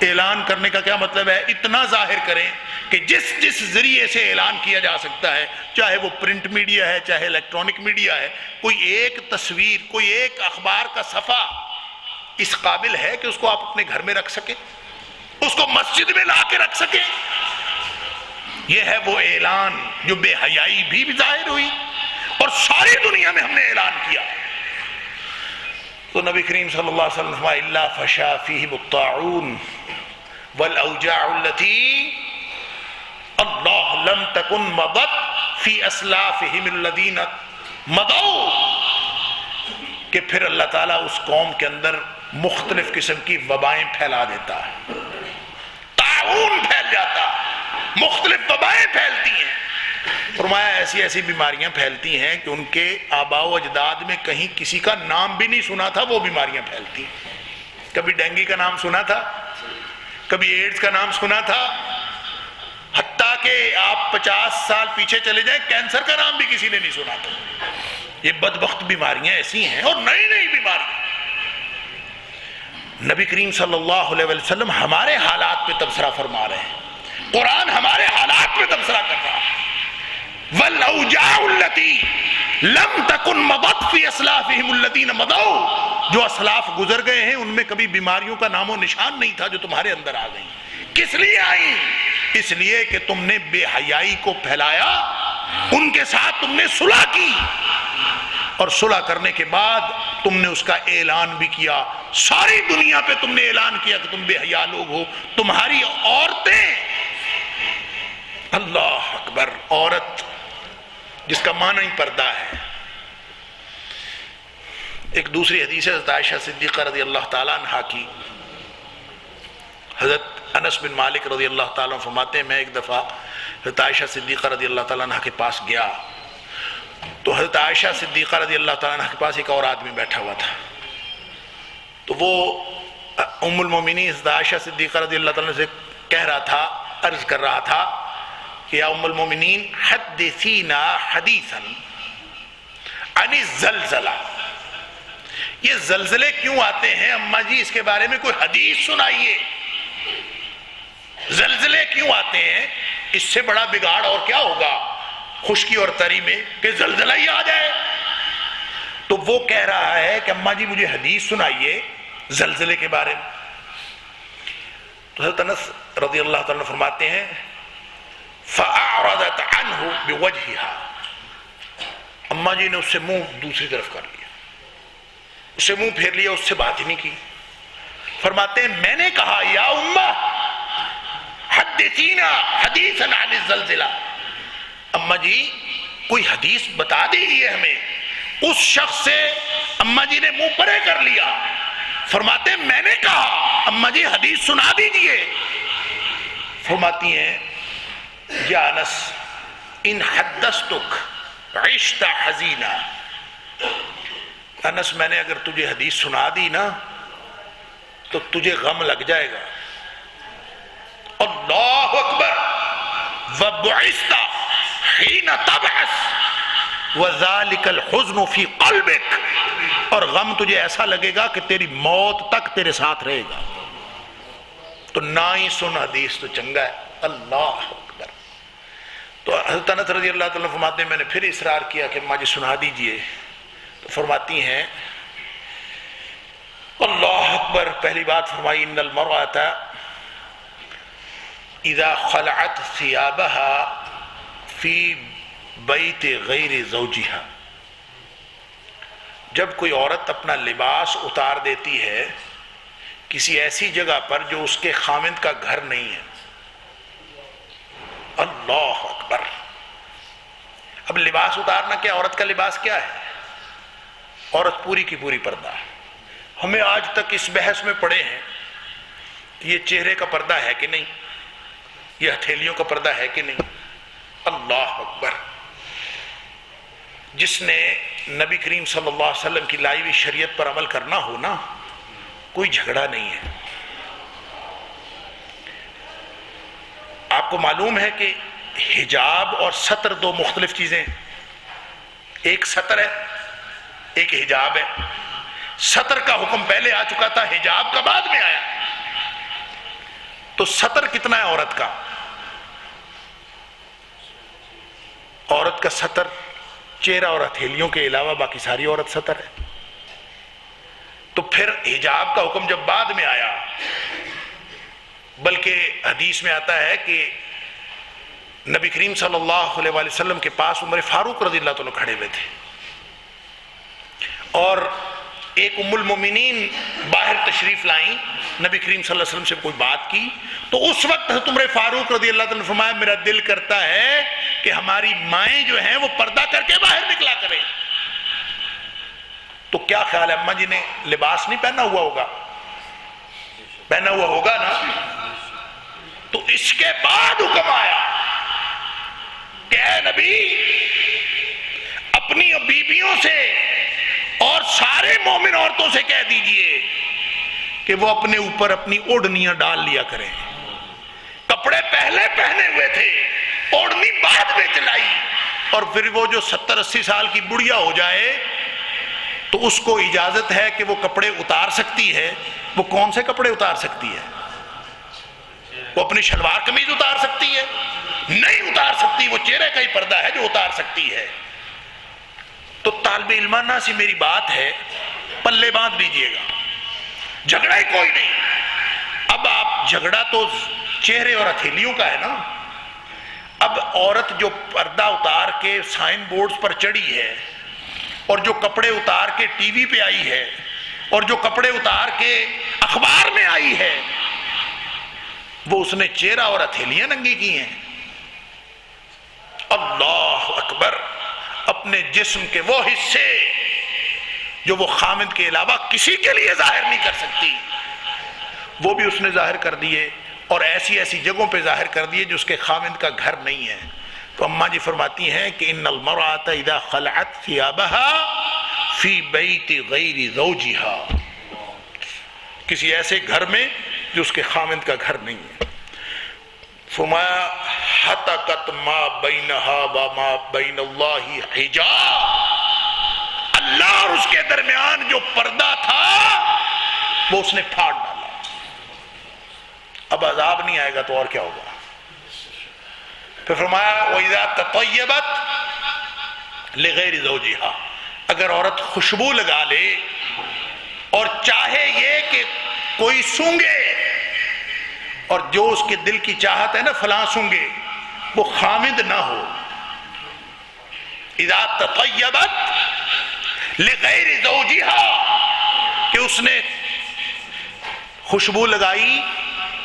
اعلان کرنے کا کیا مطلب ہے؟ اتنا ظاہر کریں کہ جس ذریعے سے اعلان کیا جا سکتا ہے، چاہے وہ پرنٹ میڈیا ہے، چاہے الیکٹرانک میڈیا ہے، کوئی ایک تصویر، کوئی ایک اخبار کا صفحہ اس قابل ہے کہ اس کو آپ اپنے گھر میں رکھ سکیں، اس کو مسجد میں لا کے رکھ سکیں، یہ ہے وہ اعلان جو بے حیائی بھی ظاہر ہوئی اور ساری دنیا میں ہم نے اعلان کیا۔ تو نبی کریم صلی اللہ علیہ وسلم فرمایا الا فشا فیہم الطاعون والاوجاع التي اللہ لم تکن مضت فی اسلافہم الذین مضوا، کہ پھر اللہ تعالیٰ اس قوم کے اندر مختلف قسم کی وبائیں پھیلا دیتا ہے، طاعون پھیل جاتا ہے، مختلف وبائیں پھیلتی ہیں۔ فرمایا ایسی ایسی بیماریاں پھیلتی ہیں کہ ان کے آباء و اجداد میں کہیں کسی کا نام بھی نہیں سنا تھا، وہ بیماریاں پھیلتی ہیں۔ کبھی ڈینگی کا نام سنا تھا، کبھی ایڈز کا نام سنا تھا، حتیٰ کہ آپ 50 سال پیچھے چلے جائیں کینسر کا نام بھی کسی نے نہیں سنا تھا۔ یہ بدبخت بیماریاں ایسی ہیں، اور نئی نئی بیماریاں۔ نبی کریم صلی اللہ علیہ وسلم ہمارے حالات پہ تبصرہ فرما رہے ہیں، قرآن ہمارے حالات پہ تبصرہ کر رہا ہے۔ وَالْأَوْجَاعُ الَّتِي لَمْ تَكُنْ مَضَتْ فِي أَسْلَافِهِمُ الَّذِينَ مَضَوْا، جو اسلاف گزر گئے ہیں ان میں کبھی بیماریوں کا نام و نشان نہیں تھا جو تمہارے اندر آ گئیں۔ کس لیے آئیں؟ اس لیے کہ تم نے بے حیائی کو پھیلایا، ان کے ساتھ تم نے صلح کی، اور صلح کرنے کے بعد تم نے اس کا اعلان بھی کیا، ساری دنیا پہ تم نے اعلان کیا کہ تم بے حیا لوگ ہو۔ تمہاری عورتیں، اللہ اکبر، عورت جس کا معنی ہی پردہ ہے۔ ایک دوسری حدیث ہے حضرت عائشہ صدیقہ رضی اللہ تعالیٰ عنہ کی، حضرت انس بن مالک رضی اللہ تعالیٰ عنہ فرماتے ہیں میں ایک دفعہ حضرت عائشہ صدیقہ رضی اللہ تعالیٰ عنہ کے پاس گیا، تو حضرت عائشہ صدیقہ رضی اللہ تعالیٰ عنہ کے پاس ایک اور آدمی بیٹھا ہوا تھا، تو وہ ام المومنین حضرت عائشہ صدیقہ رضی اللہ تعالیٰ عنہ سے کہہ رہا تھا، عرض کر رہا تھا کہ یا ام المومنین حدثینا حدیثا عن الزلزلہ، یہ زلزلے کیوں آتے ہیں اماں جی، اس کے بارے میں کوئی حدیث سنائیے۔ زلزلے کیوں آتے ہیں؟ اس سے بڑا بگاڑ اور کیا ہوگا خشکی اور تری میں کہ زلزلہ ہی آ جائے۔ تو وہ کہہ رہا ہے کہ اماں جی مجھے حدیث سنائیے زلزلے کے بارے میں۔ تو حضرت انس رضی اللہ تعالیٰ عنہ فرماتے ہیں فَأَعْرَضَتْ عَنْهُ بِوَجْهِهَا، اماں جی نے اس سے منہ دوسری طرف کر لیا، اس سے منہ پھیر لیا، اس سے بات ہی نہیں کی۔ فرماتے ہیں میں نے کہا یا امہ حدثینا حدیثا عن الزلزلہ، اماں جی کوئی حدیث بتا دیجئے ہمیں۔ اس شخص سے اماں جی نے منہ پرے کر لیا، فرماتے ہیں میں نے کہا اماں جی حدیث سنا دیجئے۔ فرماتی ہیں یا انس ان حدثتک عشت حزینا، انس میں نے اگر تجھے حدیث سنا دی نا تو تجھے غم لگ جائے گا۔ اللہ اکبر، وَبُعِثْتَ حِينَ تَبْعَثْ وَذَلِكَ الْحُزْنُ فِي قَلْبِكَ، اور غم تجھے ایسا لگے گا کہ تیری موت تک تیرے ساتھ رہے گا. تو نہ ہی سن حدیث تو چنگا ہے. اللہ اکبر. تو حضرت انس رضی اللہ تعالیٰ فرماتے ہیں میں نے پھر اصرار کیا کہ مجھے سنا دیجئے. تو فرماتی ہیں اللہ اکبر. پہلی بات فرمائی ان المرأة اذا خلعت ثيابها في بیت غیر زوجها، جب کوئی عورت اپنا لباس اتار دیتی ہے کسی ایسی جگہ پر جو اس کے خاوند کا گھر نہیں ہے. اللہ اکبر. اب لباس اتارنا کیا، عورت کا لباس کیا ہے؟ عورت پوری کی پوری پردہ. ہمیں آج تک اس بحث میں پڑے ہیں کہ یہ چہرے کا پردہ ہے کہ نہیں، یہ ہتھیلیوں کا پردہ ہے کہ نہیں. اللہ اکبر. جس نے نبی کریم صلی اللہ علیہ وسلم کی لائی ہوئی شریعت پر عمل کرنا ہو نا، کوئی جھگڑا نہیں ہے. آپ کو معلوم ہے کہ حجاب اور ستر دو مختلف چیزیں. ایک ستر ہے، ایک حجاب ہے. ستر کا حکم پہلے آ چکا تھا، حجاب کا بعد میں آیا. تو ستر کتنا ہے عورت کا؟ عورت کا ستر چہرہ اور ہتھیلیوں کے علاوہ باقی ساری عورت ستر ہے. تو پھر حجاب کا حکم جب بعد میں آیا، بلکہ حدیث میں آتا ہے کہ نبی کریم صلی اللہ علیہ وآلہ وسلم کے پاس عمر فاروق رضی اللہ عنہ کھڑے ہوئے تھے، اور ایک ام المومنین باہر تشریف لائیں، نبی کریم صلی اللہ علیہ وسلم سے کوئی بات کی. تو اس وقت حضرت عمر فاروق رضی اللہ عنہ نے فرمایا میرا دل کرتا ہے کہ ہماری مائیں جو ہیں وہ پردہ کر کے باہر نکلا کریں. تو کیا خیال ہے، اماں جی نے لباس نہیں پہنا ہوا ہوگا؟ پہنا ہوا ہوگا نا. تو اس کے بعد حکم آیا کہ اے نبی اپنی بیویوں سے اور سارے مومن عورتوں سے کہہ دیجئے کہ وہ اپنے اوپر اپنی اوڑھنیاں ڈال لیا کریں. کپڑے پہلے پہنے ہوئے تھے، اوڑھنی بعد میں چلائی. اور پھر وہ جو 70-80 سال کی بڑھیا ہو جائے تو اس کو اجازت ہے کہ وہ کپڑے اتار سکتی ہے. وہ کون سے کپڑے اتار سکتی ہے؟ وہ اپنی شلوار قمیض اتار سکتی ہے؟ نہیں اتار سکتی. وہ چہرے کا ہی پردہ ہے جو اتار سکتی ہے. تو طالب علمانہ سی میری بات ہے، پلے باندھ لیجئے گا، جھگڑا ہی کوئی نہیں. اب آپ جھگڑا تو چہرے اور ہتھیلیوں کا ہے نا. اب عورت جو پردہ اتار کے سائن بورڈز پر چڑھی ہے، اور جو کپڑے اتار کے ٹی وی پہ آئی ہے، اور جو کپڑے اتار کے اخبار میں آئی ہے، وہ اس نے چہرہ اور ہتھیلیاں ننگی کی ہیں. اللہ اکبر. اپنے جسم کے وہ حصے جو وہ خامد کے علاوہ کسی کے لیے ظاہر نہیں کر سکتی، وہ بھی اس نے ظاہر کر دیے، اور ایسی ایسی جگہوں پہ ظاہر کر دیے جو اس کے خامد کا گھر نہیں ہے. تو اماں جی فرماتی ہیں کہ ان المرأة اذا خلعت ثيابها في بیت غیر زوجها، کسی ایسے گھر میں جو اس کے خامد کا گھر نہیں ہے. فرمایا حتقت ما بینها وما بین اللہ حجاب، اللہ اور اس کے درمیان جو پردہ تھا وہ اس نے پھاڑ ڈالا. اب عذاب نہیں آئے گا تو اور کیا ہوگا. پھر فرمایا وَإِذَا تَطَيَّبَتْ لِغَيْرِ زَوْجِهَا، اگر عورت خوشبو لگا لے اور چاہے یہ کہ کوئی سونگے، اور جو اس کے دل کی چاہت ہے نا فلاں سونگے، وہ خامد نہ ہو. اذا تطیبت لغیر زوجها، کہ اس نے خوشبو لگائی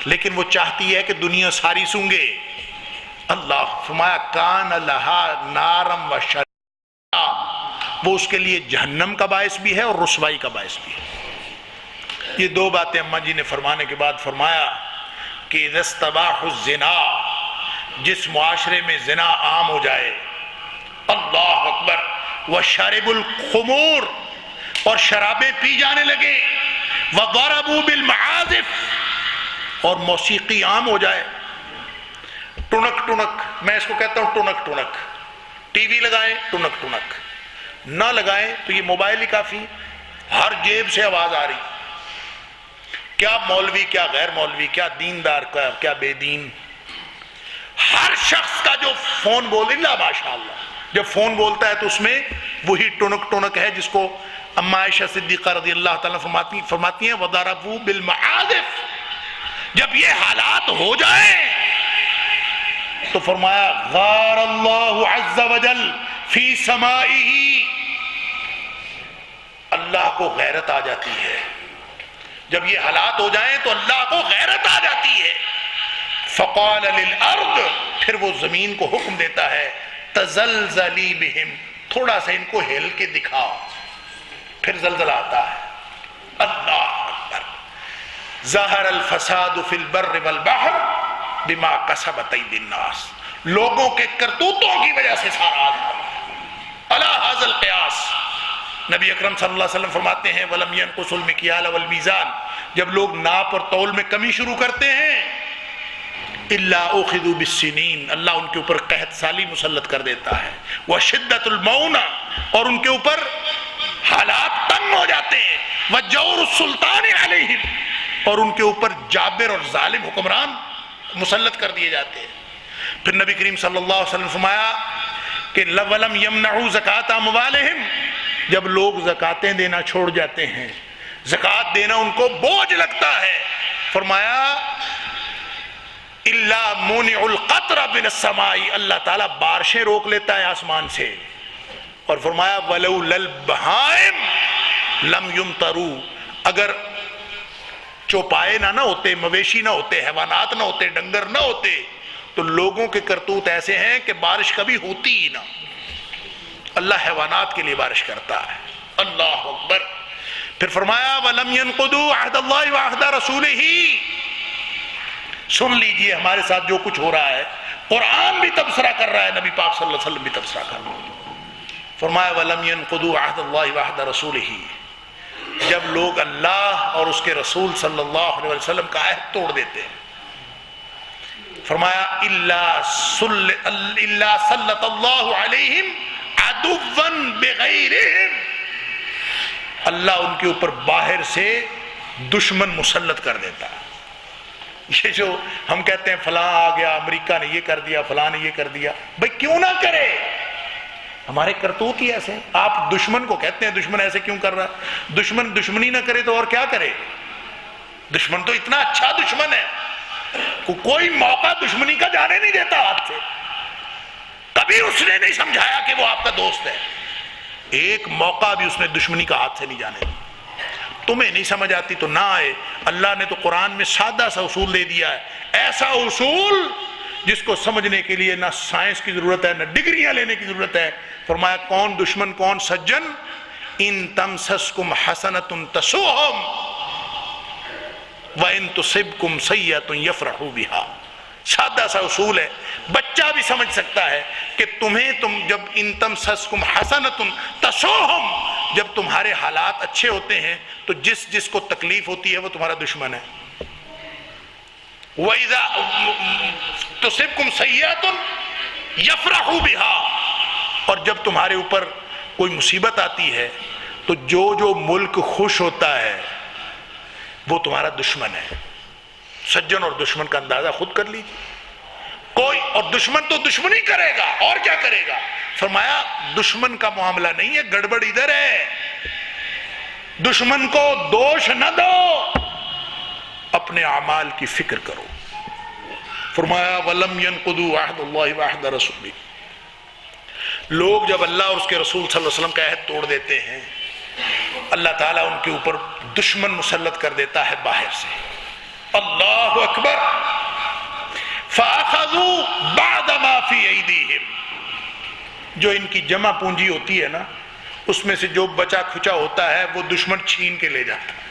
لیکن وہ چاہتی ہے کہ دنیا ساری سونگے. اللہ فرمایا کان لہا نارم و شرا، وہ اس کے لیے جہنم کا باعث بھی ہے اور رسوائی کا باعث بھی ہے. یہ دو باتیں اماں جی نے فرمانے کے بعد فرمایا کہ اذا استباح الزنا، جس معاشرے میں زنا عام ہو جائے، اللہ اکبر، وشرب الخمور، اور شرابیں پی جانے لگے، وضربوا بالمعازف، اور موسیقی عام ہو جائے، ٹنک ٹنک میں اس کو کہتا ہوں ٹنک ٹنک. ٹی وی لگائیں ٹنک ٹنک، نہ لگائیں تو یہ موبائل ہی کافی. ہر جیب سے آواز آ رہی، کیا مولوی کیا غیر مولوی، کیا دیندار کیا بے دین. ہر شخص کا جو فون بول اللہ ماشاء اللہ جب فون بولتا ہے تو اس میں وہی ٹنک ٹنک ہے جس کو اما عائشہ صدیقہ رضی اللہ تعالیٰ فرماتی ہیں وَضَرَبُوا بِالْمَعَازِفِ. جب یہ حالات ہو جائیں تو فرمایا غار اللہ عز وجل فی سمائہ، اللہ کو غیرت آ جاتی ہے. جب یہ حالات ہو جائیں تو اللہ کو غیرت آ جاتی ہے. فقال للارض، پھر وہ زمین کو حکم دیتا ہے تزلزلی بہم، تھوڑا سا ان کو ہل کے دکھاؤ. پھر زلزلہ آتا ہے. اللہ اکبر. ظہر الفساد فی البر والبحر بما کسبت ایدی الناس، لوگوں کے کرتوتوں کی وجہ سے سارا عذاب. الا ھذا القیاس، نبی اکرم صلی اللہ علیہ وسلم فرماتے ہیں وَلَمْ يَنْقُصُ الْمِكْيَالَ وَالْمِيزَانَ، جب لوگ ناپ اور تول میں کمی شروع کرتے ہیں إِلَّا أُخِذُوا بِالسِّنِينَ، اللہ ان کے اوپر قحط سالی مسلط کر دیتا ہے. وَشِدَّةُ الْمَوْنَ، اور ان کے اوپر حالات تنگ ہو جاتے ہیں. وَجَوْرُ السُّلْطَانِ عَلَيْهِمْ، اور ان کے اوپر جابر اور ظالم حکمران مسلط کر دیے جاتے ہیں. پھر نبی کریم صلی اللہ علیہ وسلم فرمایا کہ وَلَمْ يَمْنَعُوا زَكَاةَ أَمْوَالِهِمْ، جب لوگ زکاتیں دینا چھوڑ جاتے ہیں، زکات دینا ان کو بوجھ لگتا ہے، فرمایا إِلَّا مُونِعُ الْقَطْرَ مِنَ السَّمَاءِ، اللہ تعالیٰ بارشیں روک لیتا ہے آسمان سے. اور فرمایا وَلَوْلَا الْبَهَائِمُ لَمْ يُمْطَرُوا، اگر چوپائے نہ ہوتے، مویشی نہ ہوتے، حیوانات نہ ہوتے، ڈنگر نہ ہوتے، تو لوگوں کے کرتوت ایسے ہیں کہ بارش کبھی ہوتی ہی نہ. اللہ حیوانات کے لیے بارش کرتا ہے. اللہ اکبر. پھر فرمایا وَلَمْ يَنْقُضُوا عَهْدَ اللَّهِ وَعَهْدَ رَسُولِهِ. سن لیجئے ہمارے ساتھ جو کچھ ہو رہا ہے، قرآن بھی تبصرہ کر رہا ہے، نبی پاک صلی اللہ علیہ وسلم بھی تبصرہ کر رہا ہے. فرمایا وَلَمْ يَنْقُضُوا عَهْدَ اللَّهِ وَعَهْدَ رَسُولِهِ، جب لوگ اللہ اور اس کے رسول صلی اللہ علیہ وسلم کا عہد توڑ دیتے ہیں. فرمایا إِلَّا سَلَّطَ اللَّهُ عَلَيْهِمْ عَدُوًّا بِغَيْرِهِمْ، اللہ ان کے اوپر باہر سے دشمن مسلط کر دیتا ہے. یہ جو ہم کہتے ہیں فلاں آ گیا، امریکہ نے یہ کر دیا، فلاں نے یہ کر دیا، بھئی کیوں نہ کرے، ہمارے کرتوت ہی ایسے ہیں. آپ دشمن کو کہتے ہیں دشمن ایسے کیوں کر رہا ہے؟ دشمن دشمنی نہ کرے تو اور کیا کرے؟ دشمن تو اتنا اچھا دشمن ہے، کوئی موقع دشمنی کا جانے نہیں دیتا ہاتھ سے. کبھی اس نے نہیں سمجھایا کہ وہ آپ کا دوست ہے، ایک موقع بھی اس نے دشمنی کا ہاتھ سے نہیں جانے دیا. تمہیں نہیں سمجھ آتی تو نہ آئے. اللہ نے تو قرآن میں سادہ سا اصول دے دیا ہے، ایسا اصول جس کو سمجھنے کے لیے نہ سائنس کی ضرورت ہے نہ ڈگریاں لینے کی ضرورت ہے. فرمایا کون دشمن کون سجن، ان تمسسکم حسنۃ تسؤہم وَإِن تُصِبْكُمْ سَيِّئَةٌ يَفْرَحُوا بِهَا. سادہ سا اصول ہے، بچہ بھی سمجھ سکتا ہے کہ تم جب ان تمسسکم حسنۃ تسؤہم، جب تمہارے حالات اچھے ہوتے ہیں تو جس کو تکلیف ہوتی ہے وہ تمہارا دشمن ہے. وَإِذَا تُصِبْكُمْ سَيِّئَةٌ يَفْرَحُوا بِهَا، اور جب تمہارے اوپر کوئی مصیبت آتی ہے تو جو ملک خوش ہوتا ہے وہ تمہارا دشمن ہے. سجن اور دشمن کا اندازہ خود کر لیجیے. کوئی اور دشمن تو دشمنی کرے گا، اور کیا کرے گا؟ فرمایا دشمن کا معاملہ نہیں ہے، گڑبڑ ادھر ہے. دشمن کو دوش نہ دو، اپنے اعمال کی فکر کرو. فرمایا وَلَمْ يَنْقُضُوا عَهْدَ اللَّهِ وَعَهْدَ رَسُولِهِ، لوگ جب اللہ اور اس کے رسول صلی اللہ علیہ وسلم کا عہد توڑ دیتے ہیں، اللہ تعالیٰ ان کے اوپر دشمن مسلط کر دیتا ہے باہر سے. اللہ اکبر. فَأَخَذُوا بَعْدَ مَا فِي أَيْدِيهِمْ، جو ان کی جمع پونجی ہوتی ہے نا، اس میں سے جو بچا کھچا ہوتا ہے وہ دشمن چھین کے لے جاتا ہے.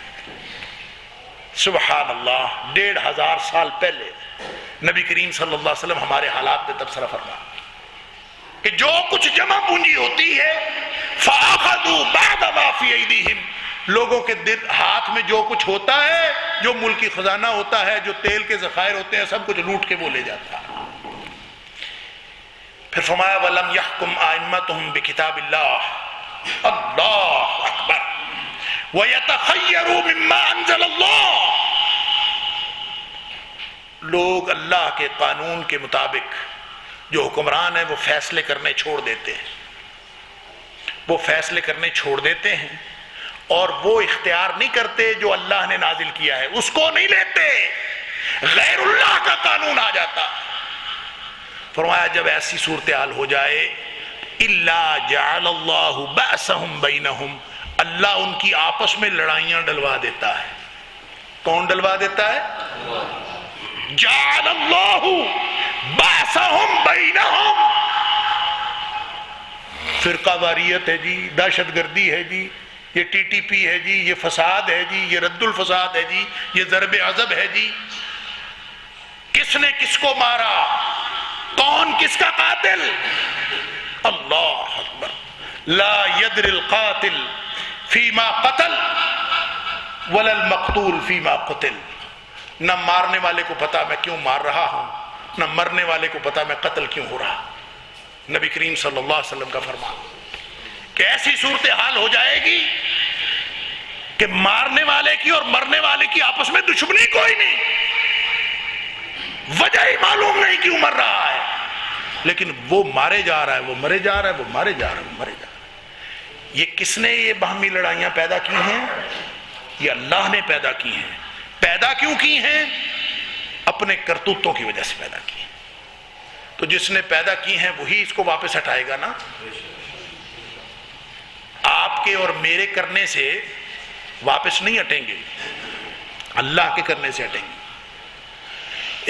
سبحان اللہ. 1500 سال پہلے نبی کریم صلی اللہ علیہ وسلم ہمارے حالات پہ تبصرہ فرما کہ جو کچھ جمع پونجی ہوتی ہے فَأَخَذُوا بَعْدَ مَا فِي أَيْدِيهِمْ، لوگوں کے ہاتھ میں جو کچھ ہوتا ہے، جو ملکی خزانہ ہوتا ہے، جو تیل کے ذخائر ہوتے ہیں، سب کچھ لوٹ کے وہ لے جاتا ہے. پھر فرمایا وَلَمْ يَحْكُمْ آئِمَّتُهُمْ بِكِتَابِ اللَّهِ اللہ اکبر وَيَتَخَيَّرُوا مِمَّا أَنزَلَ اللَّهِ، لوگ اللہ کے قانون کے مطابق جو حکمران ہیں وہ فیصلے کرنے چھوڑ دیتے ہیں، وہ فیصلے کرنے چھوڑ دیتے ہیں اور وہ اختیار نہیں کرتے جو اللہ نے نازل کیا ہے، اس کو نہیں لیتے، غیر اللہ کا قانون آ جاتا۔ فرمایا جب ایسی صورتحال ہو جائے الا جعل اللہ بأسهم بینہم، اللہ ان کی آپس میں لڑائیاں ڈلوا دیتا ہے۔ کون ڈلوا دیتا ہے؟ جعل اللہ بأسهم بینہم، فرقہ واریت ہے جی، دہشت گردی ہے جی، یہ ٹی ٹی پی ہے جی، یہ فساد ہے جی، یہ رد الفساد ہے جی، یہ ضرب عضب ہے جی، کس نے کس کو مارا، کون کس کا قاتل، اللہ اکبر، لا يدر القاتل فیما قتل ولا المقتول فیما قتل، نہ مارنے والے کو پتا میں کیوں مار رہا ہوں، نہ مرنے والے کو پتا میں قتل کیوں ہو رہا۔ نبی کریم صلی اللہ علیہ وسلم کا فرمان کہ ایسی صورتحال ہو جائے گی کہ مارنے والے کی اور مرنے والے کی آپس میں دشمنی کوئی نہیں، وجہ ہی معلوم نہیں کیوں مر رہا ہے، لیکن وہ مارے جا رہا ہے، وہ مرے جا رہا ہے، وہ مارے جا رہا ہے، وہ مرے جا رہا ہے۔ یہ کس نے یہ باہمی لڑائیاں پیدا کی ہیں؟ یہ اللہ نے پیدا کی ہیں۔ پیدا کیوں کی ہیں؟ اپنے کرتوتوں کی وجہ سے پیدا کی ہیں۔ تو جس نے پیدا کی ہیں وہی اس کو واپس ہٹائے گا نا۔ آپ کے اور میرے کرنے سے واپس نہیں ہٹیں گے، اللہ کے کرنے سے ہٹیں گے۔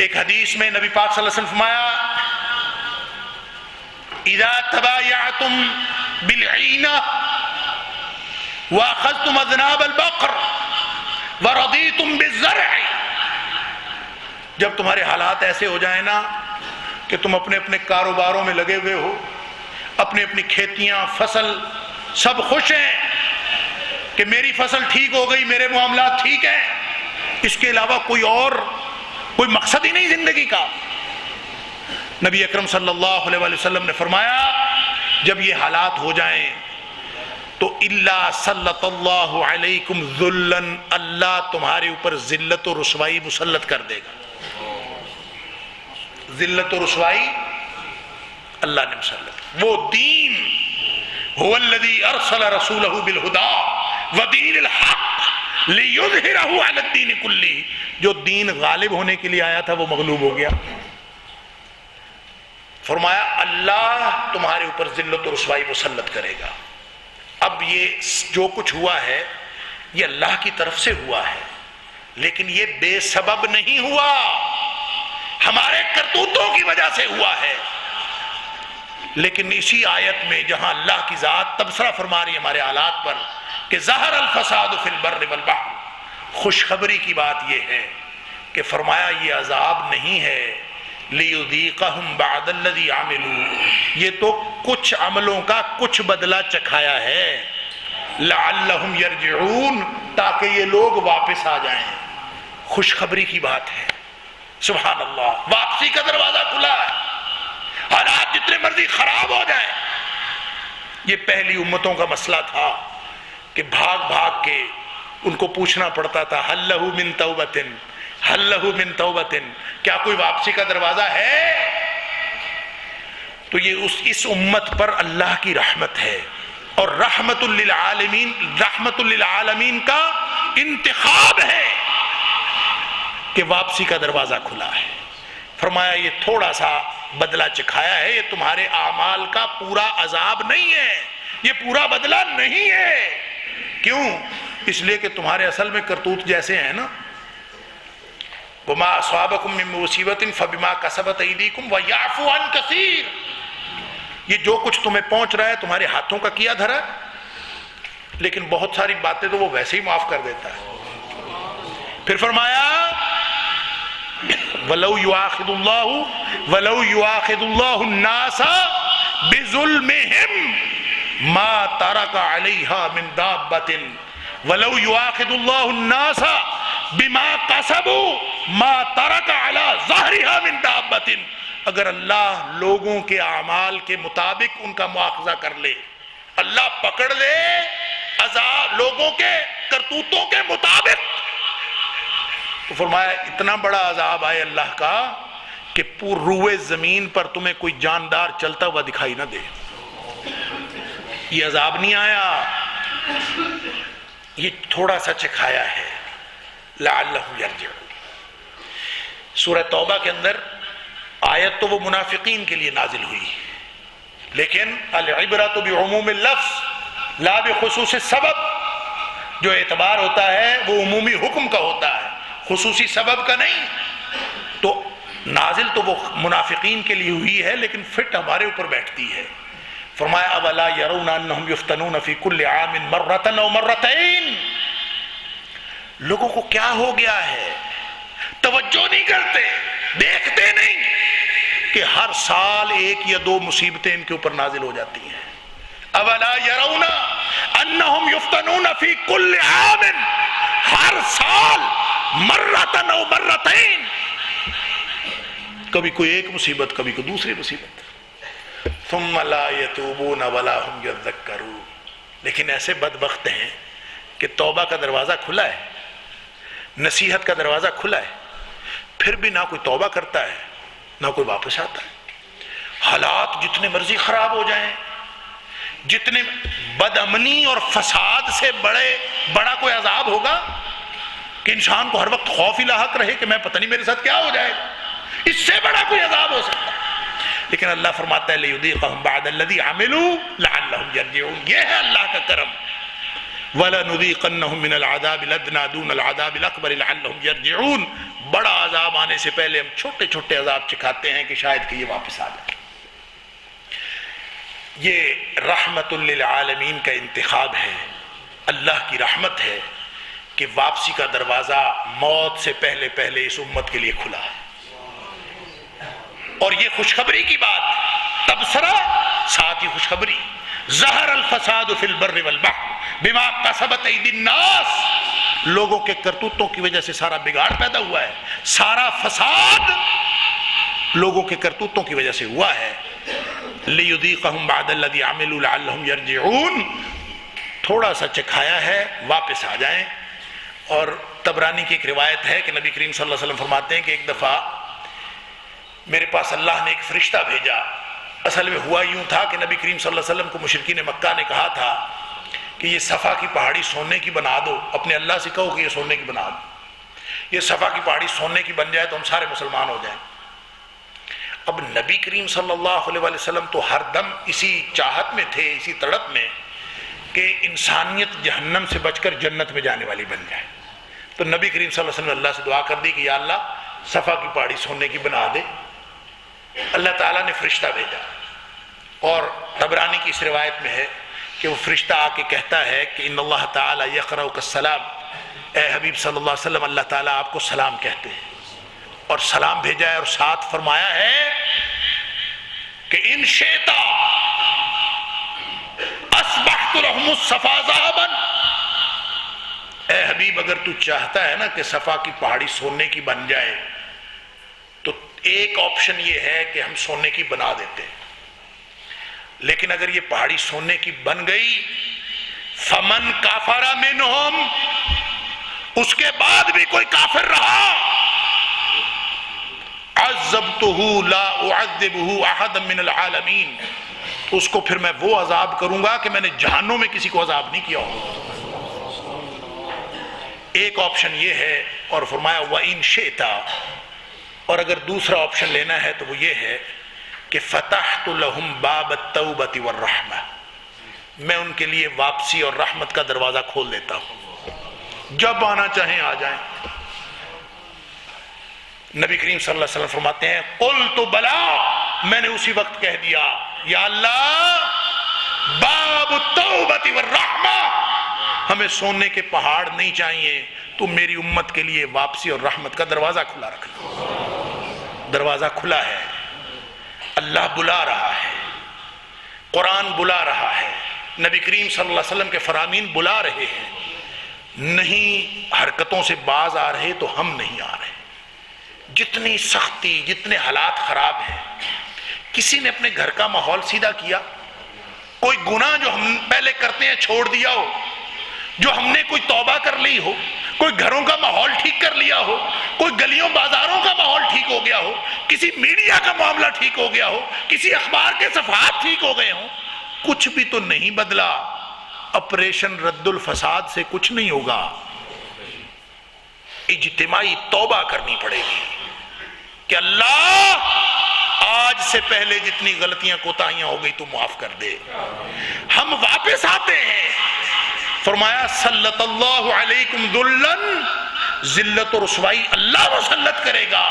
ایک حدیث میں نبی پاک صلی اللہ علیہ وسلم فرمایا اذا تبایعتم بالعینہ واخذتم اذناب البقر ورضیتم بالزرع، جب تمہارے حالات ایسے ہو جائیں نا کہ تم اپنے اپنے کاروباروں میں لگے ہوئے ہو، اپنی اپنی کھیتیاں، فصل سب خوش ہیں کہ میری فصل ٹھیک ہو گئی، میرے معاملات ٹھیک ہیں، اس کے علاوہ کوئی مقصد ہی نہیں زندگی کا۔ نبی اکرم صلی اللہ علیہ وسلم نے فرمایا جب یہ حالات ہو جائیں تو الا سلط اللہ علیکم ذلا، اللہ تمہارے اوپر ذلت و رسوائی مسلط کر دے گا۔ ذلت و رسوائی اللہ نے مسلط، وہ دین هو الذی ارسل رسولہ بالہدی ودین الحق لیظہرہ علی الدین کلہ، جو دین غالب ہونے کے لیے آیا تھا وہ مغلوب ہو گیا۔ فرمایا اللہ تمہارے اوپر ذلت و رسوائی مسلط کرے گا۔ اب یہ جو کچھ ہوا ہے یہ اللہ کی طرف سے ہوا ہے، لیکن یہ بے سبب نہیں ہوا، ہمارے کرتوتوں کی وجہ سے ہوا ہے۔ لیکن اسی آیت میں جہاں اللہ کی ذات تبصرہ فرما رہی ہے ہمارے حالات پر کہ ظہر الفساد فی البر والبحر، خوشخبری کی بات یہ ہے کہ فرمایا یہ عذاب نہیں ہے لیذیقہم بعد الذی عملوا، یہ تو کچھ عملوں کا کچھ بدلہ چکھایا ہے، لعلہم یرجعون، تاکہ یہ لوگ واپس آ جائیں۔ خوشخبری کی بات ہے، سبحان اللہ، واپسی کا دروازہ کھلا ہے، حالات جتنے مرضی خراب ہو جائیں۔ یہ پہلی امتوں کا مسئلہ تھا کہ بھاگ بھاگ کے ان کو پوچھنا پڑتا تھا حل لہ من توبۃ، حل لہ من توبۃ، کیا کوئی واپسی کا دروازہ ہے؟ تو یہ اس امت پر اللہ کی رحمت ہے اور رحمت للعالمین کا انتخاب ہے کہ واپسی کا دروازہ کھلا ہے۔ فرمایا یہ تھوڑا سا بدلہ چکھایا ہے، یہ تمہارے اعمال کا پورا عذاب نہیں ہے، یہ پورا بدلہ نہیں ہے۔ کیوں؟ اس لیے کہ تمہارے اصل میں کرتوت جیسے ہیں نا، وَمَا أَصَابَكُم مِّن مُّصِيبَةٍ فَبِمَا كَسَبَتْ أَيْدِيكُمْ وَيَعْفُو عَن كَثِيرٍ، یہ جو کچھ تمہیں پہنچ رہا ہے تمہارے ہاتھوں کا کیا دھرا، لیکن بہت ساری باتیں تو وہ ویسے ہی معاف کر دیتا ہے۔ پھر فرمایا وَلَوْ يُؤَاخِذُ اللَّهُ النَّاسَ بِظُلْمِهِمْ مَا تَرَكَ عَلَيْهَا مِن دَابَّةٍ وَلَوْ يُؤَاخِذُ اللَّهُ النَّاسَ بِمَا كَسَبُوا مَا تَرَكَ عَلَى ظَهْرِهَا مِن دَابَّةٍ، اگر اللہ لوگوں کے اعمال کے مطابق ان کا مواخذہ کر لے، اللہ پکڑ لے عذاب لوگوں کے کرتوتوں کے مطابق، تو فرمایا اتنا بڑا عذاب آئے اللہ کا کہ پور روئے زمین پر تمہیں کوئی جاندار چلتا ہوا دکھائی نہ دے۔ یہ عذاب نہیں آیا، یہ تھوڑا سا چکھایا ہے، لعلہم یرجعون۔ سورہ توبہ کے اندر آیت تو وہ منافقین کے لیے نازل ہوئی، لیکن العبرۃ بعموم اللفظ لا بخصوص السبب، جو اعتبار ہوتا ہے وہ عمومی حکم کا ہوتا ہے، خصوصی سبب کا نہیں۔ تو نازل تو وہ منافقین کے لیے ہوئی ہے، لیکن فٹ ہمارے اوپر بیٹھتی ہے۔ فرمایا اولا یرون انہم یفتنون فی کل عام مرۃ او مرتین، لوگوں کو کیا ہو گیا ہے، توجہ نہیں کرتے، دیکھتے نہیں کہ ہر سال ایک یا دو مصیبتیں ان کے اوپر نازل ہو جاتی ہیں۔ اولا یرون انہم یفتنون فی کل عام، ہر سال مرۃ او مرتین، کبھی کوئی ایک مصیبت، کبھی کوئی دوسری مصیبت۔ ثم لا یتوبون ولا هم یذکرون، لیکن ایسے بدبخت ہیں کہ توبہ کا دروازہ کھلا ہے، نصیحت کا دروازہ کھلا ہے، پھر بھی نہ کوئی توبہ کرتا ہے نہ کوئی واپس آتا ہے۔ حالات جتنے مرضی خراب ہو جائیں، جتنے بد امنی اور فساد سے بڑا کوئی عذاب ہوگا کہ انسان کو ہر وقت خوف لاحق رہے کہ میں پتہ نہیں میرے ساتھ کیا ہو جائے گا، اس سے بڑا کوئی عذاب ہو سکتا ہے۔ لیکن اللہ فرماتا ہے لیذیقہم بعد الذی عملوا لعلہم یرجعون، یہ ہے اللہ کا کرم۔ وَلَنُذِيقَنَّهُم مِّنَ الْعَذَابِ الْأَدْنَىٰ دُونَ الْعَذَابِ الْأَكْبَرِ لَعَلَّهُمْ يَرْجِعُونَ، بڑا عذاب آنے سے پہلے ہم چھوٹے چھوٹے عذاب چکھاتے ہیں کہ شاید کہ یہ واپس آ جائے۔ یہ رحمت للعالمین کا انتخاب ہے، اللہ کی رحمت ہے کہ واپسی کا دروازہ موت سے پہلے پہلے اس امت کے لیے کھلا ہے۔ اور یہ خوشخبری کی بات، تبصرہ ساتھ ہی خوشخبری، ظہر الفساد فی البر والبحر بما کسبت ایدی الناس، لوگوں کے کرتوتوں کی وجہ سے سارا بگاڑ پیدا ہوا ہے، سارا فساد لوگوں کے کرتوتوں کی وجہ سے ہوا ہے۔ لیذیقہم بعد الذی عملوا لعلہم یرجعون، تھوڑا سا چکھایا ہے، واپس آ جائیں۔ اور طبرانی کی ایک روایت ہے کہ نبی کریم صلی اللہ علیہ وسلم فرماتے ہیں کہ ایک دفعہ میرے پاس اللہ نے ایک فرشتہ بھیجا۔ اصل میں ہوا یوں تھا کہ نبی کریم صلی اللہ علیہ وسلم کو مشرکین مکہ نے کہا تھا کہ یہ صفا کی پہاڑی سونے کی بنا دو، اپنے اللہ سے کہو کہ یہ سونے کی بنا دو، یہ صفا کی پہاڑی سونے کی بن جائے تو ہم سارے مسلمان ہو جائیں۔ اب نبی کریم صلی اللہ علیہ وسلم تو ہر دم اسی چاہت میں تھے، اسی تڑپ میں کہ انسانیت جہنم سے بچ کر جنت میں جانے والی بن جائے۔ تو نبی کریم صلی اللہ علیہ وسلم نے اللہ سے دعا کر دی کہ یا اللہ صفا کی پہاڑی سونے کی بنا دے۔ اللہ تعالیٰ نے فرشتہ بھیجا، اور طبرانی کی اس روایت میں ہے کہ وہ فرشتہ آ کے کہتا ہے کہ ان اللہ تعالیٰ یقرؤک السلام، اے حبیب صلی اللہ علیہ وسلم اللہ تعالیٰ آپ کو سلام کہتے ہیں، اور سلام بھیجا ہے، اور ساتھ فرمایا ہے کہ ان شئت اصبحت لهم الصفا ذهبا، اے حبیب اگر تو چاہتا ہے نا کہ صفا کی پہاڑی سونے کی بن جائے تو ایک آپشن یہ ہے کہ ہم سونے کی بنا دیتے، لیکن اگر یہ پہاڑی سونے کی بن گئی فمن کافر منہم، اس کے بعد بھی کوئی کافر رہا، عذبتہ لا اعذبہ احدا من العالمین، اس کو پھر میں وہ عذاب کروں گا کہ میں نے جہنم میں کسی کو عذاب نہیں کیا ہو۔ ایک آپشن یہ ہے، اور فرمایا وَإِن شِئْتَ، اور اگر دوسرا آپشن لینا ہے تو وہ یہ ہے کہ فتحت لهم باب التوبة والرحمة، میں ان کے لیے واپسی اور رحمت کا دروازہ کھول دیتا ہوں، جب آنا چاہیں آ جائیں۔ نبی کریم صلی اللہ علیہ وسلم فرماتے ہیں قلت بلا، میں نے اسی وقت کہہ دیا یا اللہ باب التوبة والرحمة، ہمیں سونے کے پہاڑ نہیں چاہیے، تو میری امت کے لیے واپسی اور رحمت کا دروازہ کھلا رکھنا۔ دروازہ کھلا ہے، اللہ بلا رہا ہے، قرآن بلا رہا ہے، نبی کریم صلی اللہ علیہ وسلم کے فرامین بلا رہے ہیں، نہیں حرکتوں سے باز آ رہے تو ہم نہیں آ رہے، جتنی سختی، جتنے حالات خراب ہیں، کسی نے اپنے گھر کا ماحول سیدھا کیا؟ کوئی گناہ جو ہم پہلے کرتے ہیں چھوڑ دیا ہو، جو ہم نے کوئی توبہ کر لی ہو، کوئی گھروں کا ماحول ٹھیک کر لیا ہو، کوئی گلیوں بازاروں کا ماحول ٹھیک ہو گیا ہو، کسی میڈیا کا معاملہ ٹھیک ہو گیا ہو، کسی اخبار کے صفحات ٹھیک ہو گئے ہوں، کچھ بھی تو نہیں بدلا۔ آپریشن رد الفساد سے کچھ نہیں ہوگا، اجتماعی توبہ کرنی پڑے گی کہ اللہ آج سے پہلے جتنی غلطیاں کوتاہیاں ہو گئی تو معاف کر دے۔ ہم واپس آتے ہیں، فرمایا سلط اللہ علیکم ذلن، ذلت و رسوائی اللہ مسلط کرے گا،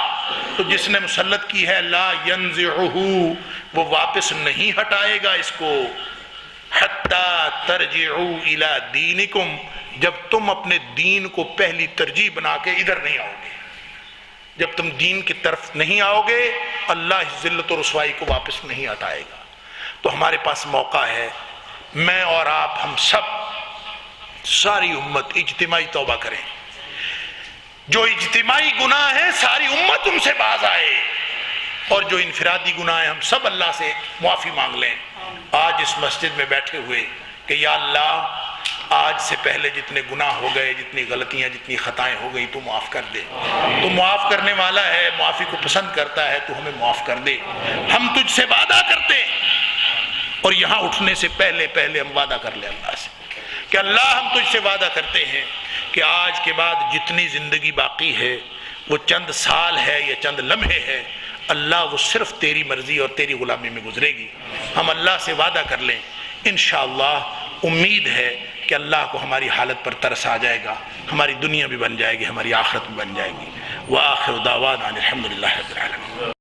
تو جس نے مسلط کی ہے لا ینزعہ، وہ واپس نہیں ہٹائے گا اس کو، حتی ترجعوا الی دینکم، جب تم اپنے دین کو پہلی ترجیح بنا کے ادھر نہیں آؤ گے، جب تم دین کی طرف نہیں آؤ گے اللہ اس ذلت و رسوائی کو واپس نہیں ہٹائے گا۔ تو ہمارے پاس موقع ہے، میں اور آپ، ہم سب، ساری امت اجتماعی توبہ کریں، جو اجتماعی گناہ ہیں ساری امت ان سے باز آئے، اور جو انفرادی گناہ ہیں ہم سب اللہ سے معافی مانگ لیں آج اس مسجد میں بیٹھے ہوئے کہ یا اللہ آج سے پہلے جتنے گناہ ہو گئے، جتنی غلطیاں، جتنی خطائیں ہو گئی تو معاف کر دے، تو معاف کرنے والا ہے، معافی کو پسند کرتا ہے، تو ہمیں معاف کر دے۔ ہم تجھ سے وعدہ کرتے ہیں، اور یہاں اٹھنے سے پہلے ہم وعدہ کر لیں اللہ سے کہ اللہ ہم تجھ سے وعدہ کرتے ہیں کہ آج کے بعد جتنی زندگی باقی ہے وہ چند سال ہے یا چند لمحے ہے، اللہ وہ صرف تیری مرضی اور تیری غلامی میں گزرے گی۔ ہم اللہ سے وعدہ کر لیں، انشاءاللہ امید ہے کہ اللہ کو ہماری حالت پر ترس آ جائے گا، ہماری دنیا بھی بن جائے گی، ہماری آخرت بھی بن جائے گی۔ وآخر دعوانا الحمدللہ رب العالمین۔